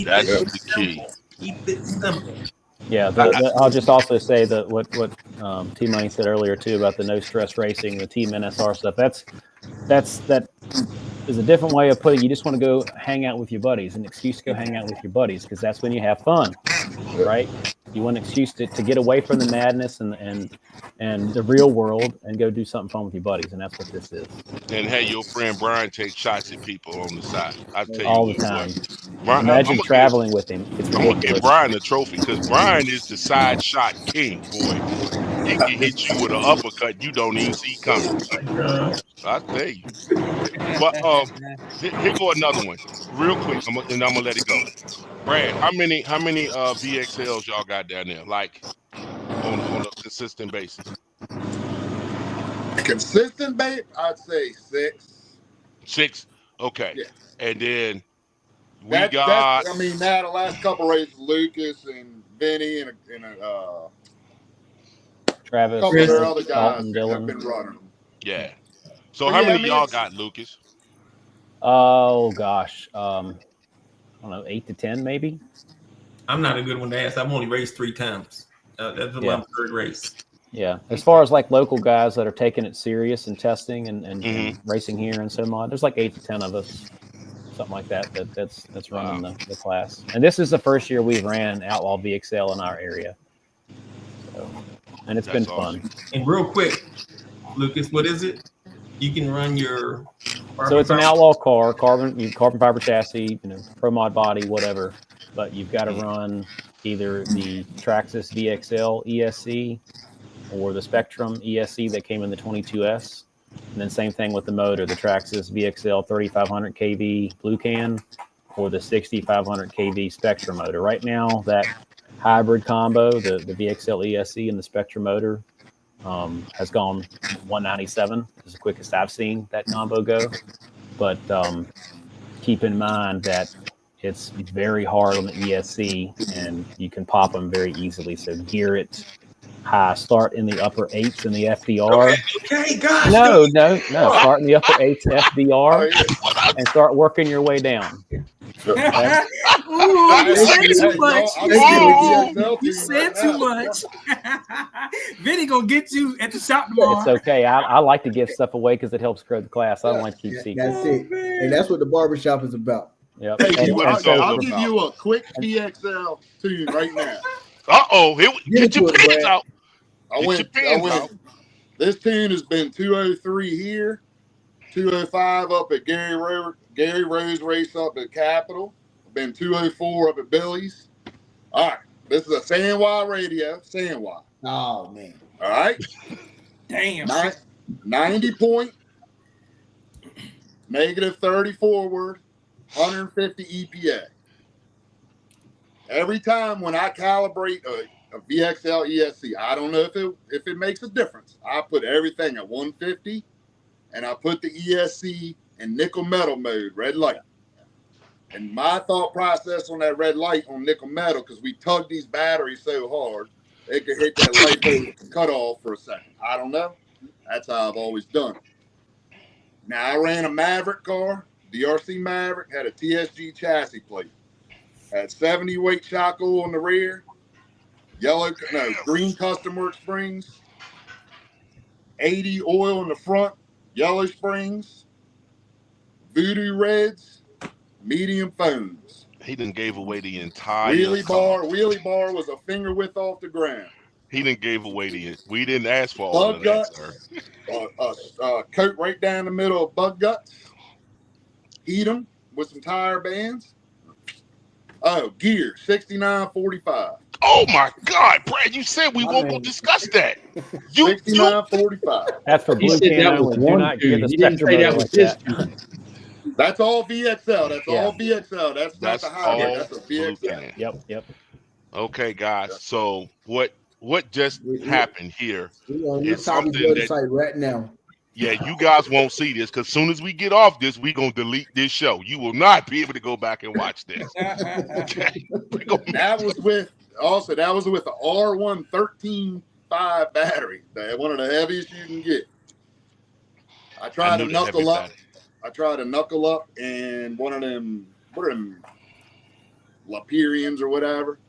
That's the key. Keep it simple. Yeah, I'll just also say that what T-Money said earlier too about the no stress racing, the Team NSR stuff. That is a different way of putting it. You just want to go hang out with your buddies, an excuse to go hang out with your buddies because that's when you have fun, right? You want an excuse to get away from the madness and the real world and go do something fun with your buddies, and that's what this is. And have your friend Brian take shots at people on the side. I tell you all the what, time. Brian, Imagine traveling with him. It's I'm gonna ridiculous. give Brian a trophy because Brian is the side shot king, boy. He can hit you with an uppercut you don't even see coming. I tell you. But here go another one, real quick, and I'm gonna let it go. Brad, how many VXLs y'all got down there, like on a consistent basis? Consistent, babe, I'd say 6. 6, okay. Yeah. And then We got. I mean, now the last couple races, Lucas and Vinny and Travis, a couple of their other Dalton, guys have Dylan. been running them. Yeah. So But how yeah, many I mean, y'all it's- got, Lucas? Oh gosh, I don't know, 8 to 10 maybe. I'm not a good one to ask. I've only raced 3 times. That's my third race. Yeah, as far as like local guys that are taking it serious and testing and racing here and so on, there's like 8 to 10 of us, something like that. That's running the class. And this is the first year we've ran Outlaw VXL in our area. So, and it's been awesome. fun. And real quick, Lucas, what is it? You can run your. So it's an Outlaw car, carbon fiber chassis, pro mod body, whatever. But you've got to run either the Traxxas VXL ESC or the Spectrum ESC that came in the 22S. And then same thing with the motor, the Traxxas VXL 3500 kV Blue Can or the 6500 kV Spectrum motor. Right now, that hybrid combo, the VXL ESC and the Spectrum motor, has gone 197. It's the quickest I've seen that combo go. But keep in mind that it's very hard on the ESC and you can pop them very easily. So gear it high. Start in the upper 8s in the FDR. Okay, gosh. No. Start in the upper 8s FDR and start working your way down. Okay? Ooh, you said too much. Oh, You said too much. Vinny gonna get you at the shop tomorrow. It's okay. I like to give stuff away because it helps grow the class. I don't like to keep secrets. That's it. And that's what the barbershop is about. Yep. Hey, And I'll give you a quick VXL tune right now. Get your pins out. I went. This tune has been 203 here, 205 up at Gary Rose race up at Capitol. Been 204 up at Billy's. All right, this is a San Juan radio. San Juan. Oh man. All right. Damn. 90 point, negative 30 forward, 150 EPA. Every time when I calibrate a VXL ESC, I don't know if it makes a difference. I put everything at 150, and I put the ESC in nickel metal mode, red light. And my thought process on that red light on nickel metal, because we tug these batteries so hard, it could hit that light cut off for a second. I don't know. That's how I've always done it. Now, I ran a Maverick car, DRC Maverick, had a TSG chassis plate. Had 70 weight shock oil in the rear, green custom work springs, 80 oil in the front, yellow springs, voodoo reds, medium foams. He done gave away the entire wheelie bar was a finger width off the ground. He done gave away we didn't ask for all of that, sir. Coat right down the middle of bug guts. Heat them with some tire bands. Oh, gear 6945. Oh my God, Brad! You said we won't go discuss that. 6945. That's for Blue Can only. Do not give the Spectrum motor like that. That's all VXL. That's all VXL. That's not the hybrid. That's a VXL. Yep. Okay, guys. So what just happened here is something that right now. Yeah, you guys won't see this because as soon as we get off this, we're gonna delete this show. You will not be able to go back and watch this. Okay. That was with the R1 13.5 battery. One of the heaviest you can get. I tried to knuckle up and one of them Laperians or whatever.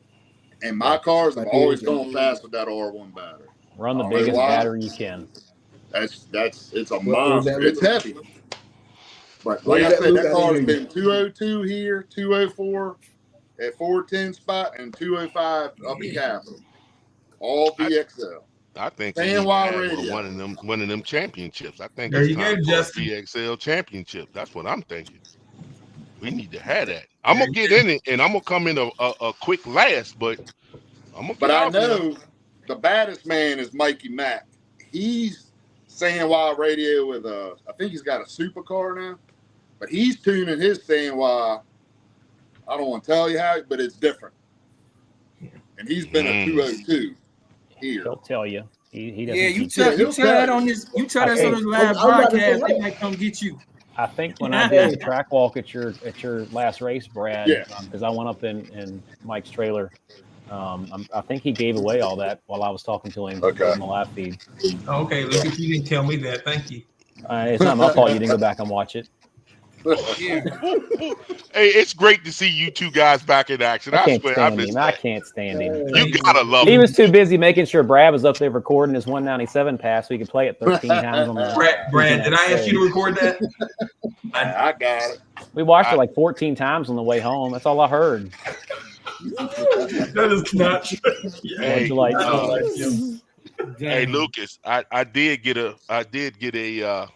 And my cars have always gone fast with that R1 battery. Run the biggest battery you can. It's a monster. It's heavy. But like I said, that car has been 202 here, 204 at 410 spot, and 205 up at Capitol. All VXL. I think one of them championships. I think there it's you time go, for Justin. VXL championship. That's what I'm thinking. We need to have that. I'm gonna get in it, and I'm gonna come in a quick last, but I'm gonna. But I know the baddest man is Mikey Mack. He's San Juan radio with I think he's got a supercar now, but he's tuning his San Juan. I don't want to tell you how, but it's different. And he's been a 202 here. He'll tell you. He doesn't. Yeah, you tell that on this. You tell that on this live broadcast. They might come get you. I think when I did the track walk at your last race, Brad, Yeah. because I went up in Mike's trailer. I think he gave away all that while I was talking to him Okay. on the live feed. Okay, Lucas, you didn't tell me that. Thank you. It's not my fault you didn't go back and watch it. Yeah. Hey, it's great to see you two guys back in action. I I can't swear, I stand miss him. I that. can't stand him. You gotta love He him. was too busy making sure Brad was up there recording his 197 pass so he could play it 13 times on the. Brad, did I ask you to record that? I got it. We watched it like 14 times on the way home. That's all I heard. That is not true. Hey, Like, hey, Lucas, I did get a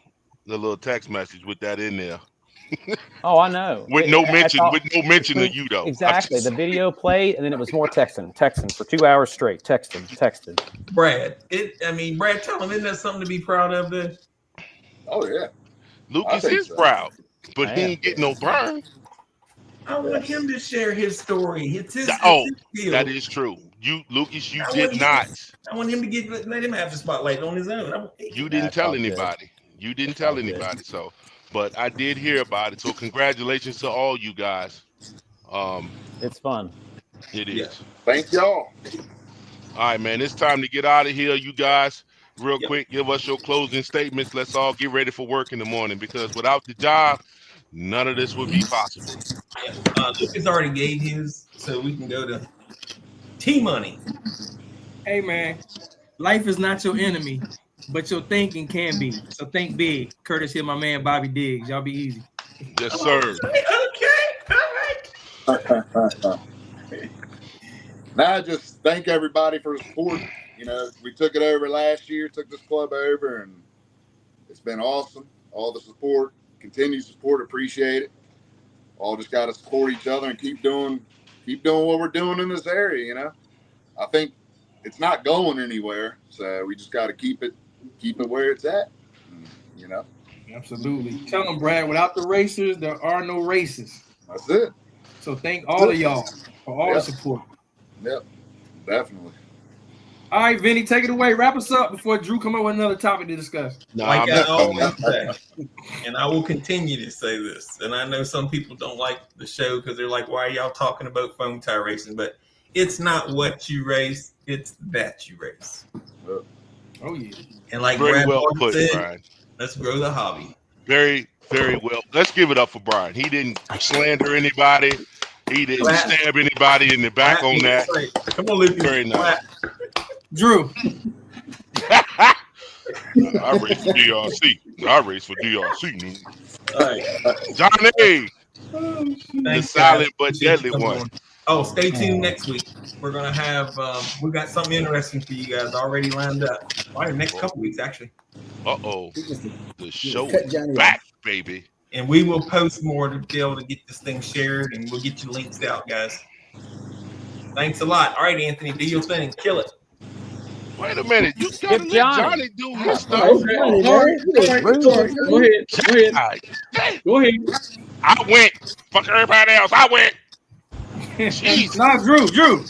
little text message with that in there. oh, I know. With no mention of you though. Exactly. The video played, and then it was more texting for 2 hours straight. Texting. Brad, Brad, tell him, isn't that something to be proud of? Then Oh yeah. Lucas I think is so. proud, but he Man. ain't getting no burn. I want him to share his story. It's his deal. That is true. Lucas, you I did want not. I want him to let him have the spotlight on his own. You didn't tell anybody. You didn't tell anybody. So, but I did hear about it. So congratulations to all you guys. It's fun. It is. Thank y'all. All right, man. It's time to get out of here, you guys. Real quick, give us your closing statements. Let's all get ready for work in the morning because without the job, none of this would be possible. Lucas already gave his, so we can go to T-Money. Hey man, life is not your enemy, but your thinking can be. So think big. Courtesy of my man Bobby Diggs. Y'all be easy. Yes, sir. Okay, all right. Now, just thank everybody for the support. You know, we took it over last year, took this club over, and it's been awesome. All the support, continued support, appreciate it. All just got to support each other and keep doing what we're doing in this area. You know, I think it's not going anywhere, so we just got to keep it where it's at. You know, absolutely. Tell them, Brad. Without the racers, there are no races. That's it. So thank all of y'all for all the support. Yep, definitely. All right, Vinny, take it away. Wrap us up before Drew come up with another topic to discuss. Like I always say, and I will continue to say this, and I know some people don't like the show because they're like, why are y'all talking about phone tire racing? But it's not what you race, it's that you race. Oh, yeah. And like very Brad well put, said, Brian. Let's grow the hobby. Very, very well. Let's give it up for Brian. He didn't slander anybody. He didn't stab anybody in the back on that. Come on, Lucas. Very nice. Drew. I race for DRC. I race for DRC. All right. Johnny. The silent but deadly one. Oh, stay tuned next week. We're going to have, we got something interesting for you guys already lined up. Probably the next couple weeks, actually. Uh-oh. The show is back, baby. And we will post more to be able to get this thing shared, and we'll get you links out, guys. Thanks a lot. All right, Anthony, do your thing. Kill it. Wait a minute. You got to let Johnny do his stuff. Go ahead. I went. Fuck everybody else. I went. Jeez. No, Drew.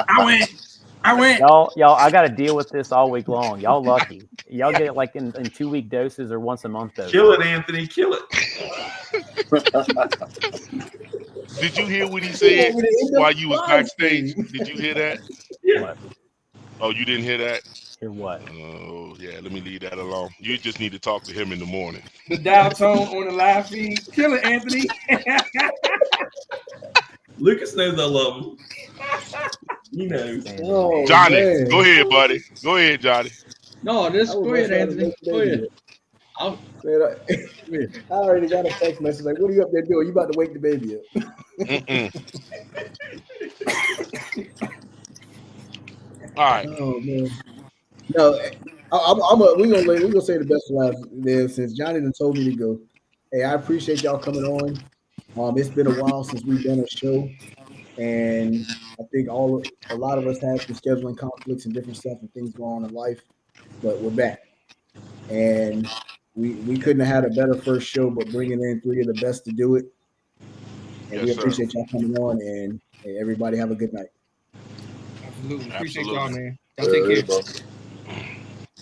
I went. Y'all, I got to deal with this all week long. Y'all lucky. Y'all get it like in 2-week doses or once a month doses. Kill it, Anthony. Kill it. Did you hear what he said while you was backstage? Did you hear that? Yeah. What? Oh, you didn't hear that? Hear what? Oh, yeah. Let me leave that alone. You just need to talk to him in the morning. The dial tone on the live feed. Kill it, Anthony. Lucas knows I love him. He knows. Oh, Johnny, man. go ahead, buddy. Go ahead, Johnny. No, go ahead, Anthony. Go ahead. I already got a text message like, "What are you up there doing? You about to wake the baby up?" All right. Oh man. No, we're gonna say the best for last there since Johnny done told me to go. Hey, I appreciate y'all coming on. It's been a while since we've done a show, and I think a lot of us had some scheduling conflicts and different stuff and things going on in life, but we're back, and we couldn't have had a better first show, but bringing in 3 of the best to do it, and we appreciate y'all coming on, and hey, everybody have a good night. Absolutely. Appreciate y'all, man. Y'all take care.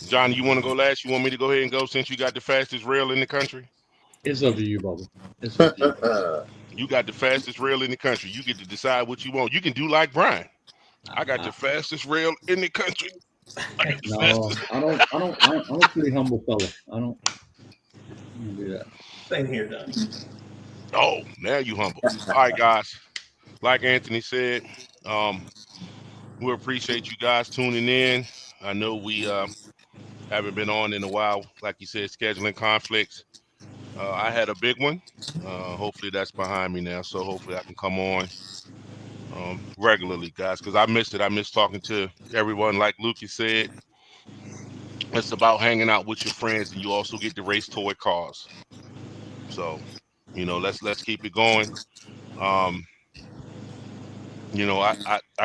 John, you want to go last? You want me to go ahead and go since you got the fastest rail in the country? It's up to you, Bubba. It's up to you. You got the fastest rail in the country. You get to decide what you want. You can do like Brian. I got the fastest rail in the country. No, I don't. I'm a pretty humble fella. I don't do that. Same here, Donnie. Oh, now you humble. All right, guys. Like Anthony said, we appreciate you guys tuning in. I know we haven't been on in a while. Like you said, scheduling conflicts. I had a big one. Hopefully that's behind me now. So hopefully I can come on regularly, guys, because I missed it. I missed talking to everyone. Like Lucas said, it's about hanging out with your friends, and you also get to race toy cars. So, let's keep it going. I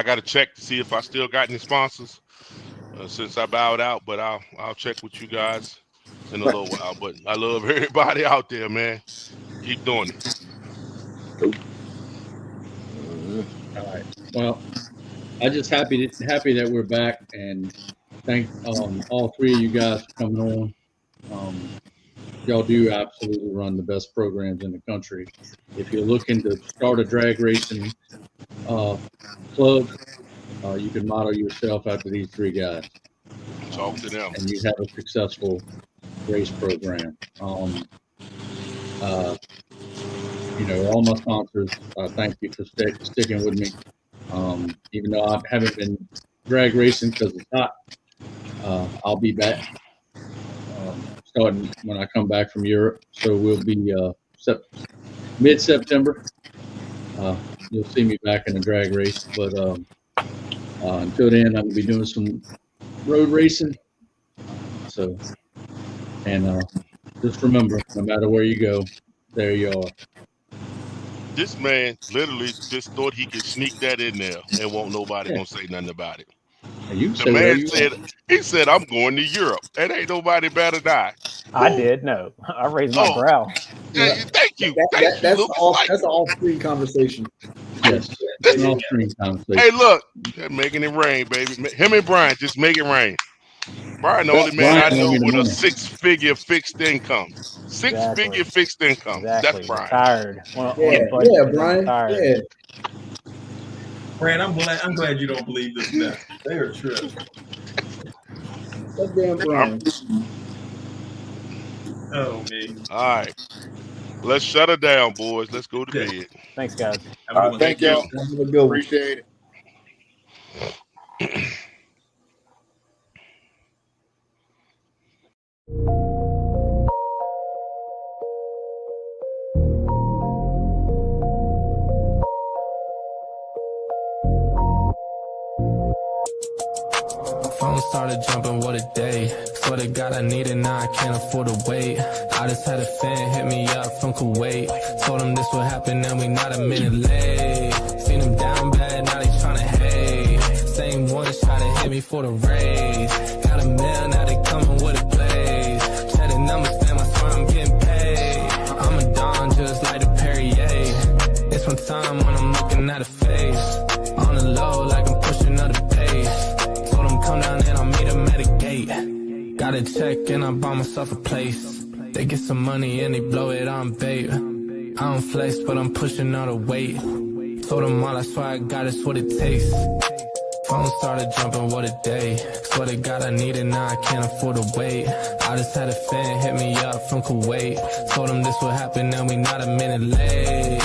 got to check to see if I still got any sponsors since I bowed out, but I'll check with you guys in a little while. But I love everybody out there, man. Keep doing it. All right. Well, I'm just happy that we're back, and thank all three of you guys for coming on. Y'all do absolutely run the best programs in the country. If you're looking to start a drag racing club, you can model yourself after these three guys. Talk to them. And you have a successful race program. All my sponsors, thank you for sticking with me. Even though I haven't been drag racing because it's hot, I'll be back starting when I come back from Europe. So we'll be mid-September. You'll see me back in a drag race. But until then, I'm going to be doing some road racing. So, and just remember, no matter where you go, there you are. This man literally just thought he could sneak that in there and won't nobody gonna say nothing about it. The man said, I'm going to Europe. And ain't nobody better die. I did, no. I raised my brow. Thank you. That's an off-screen conversation. Yes, that's an off-screen conversation. Hey, look, they're making it rain, baby. Him and Brian just make it rain. Brian, the only man I know with a six-figure fixed income. Six-figure fixed income. Exactly. That's Brian. Tired. Brian. Tired. Yeah. Brian, I'm glad you don't believe this now. They are true. That damn Brian. Oh, man. All right. Let's shut her down, boys. Let's go to bed. Thanks, guys. Thank y'all. Appreciate it. Phone started jumping, what a day. Swear to God I need it, now I can't afford to wait. I just had a fan hit me up from Kuwait. Told him this would happen and we not a minute late. Seen him down bad, now they tryna hate. Same ones try to hit me for the raise. Got a mail, now they coming with a blaze. Check the numbers, fam, I swear I'm getting paid. I'm a Don just like the Perrier. It's one time when I'm looking at a face. On the low like I'm pushing up the pace. Told him come down and I'll meet him at a gate. Got a check and I bought myself a place. They get some money and they blow it on bait. I don't flex but I'm pushing all the weight. Told them all I swear I got it's what it takes. Phone started jumping, what a day. Swear to God I need it, now I can't afford to wait. I just had a fan hit me up from Kuwait. Told him this would happen and we not a minute late.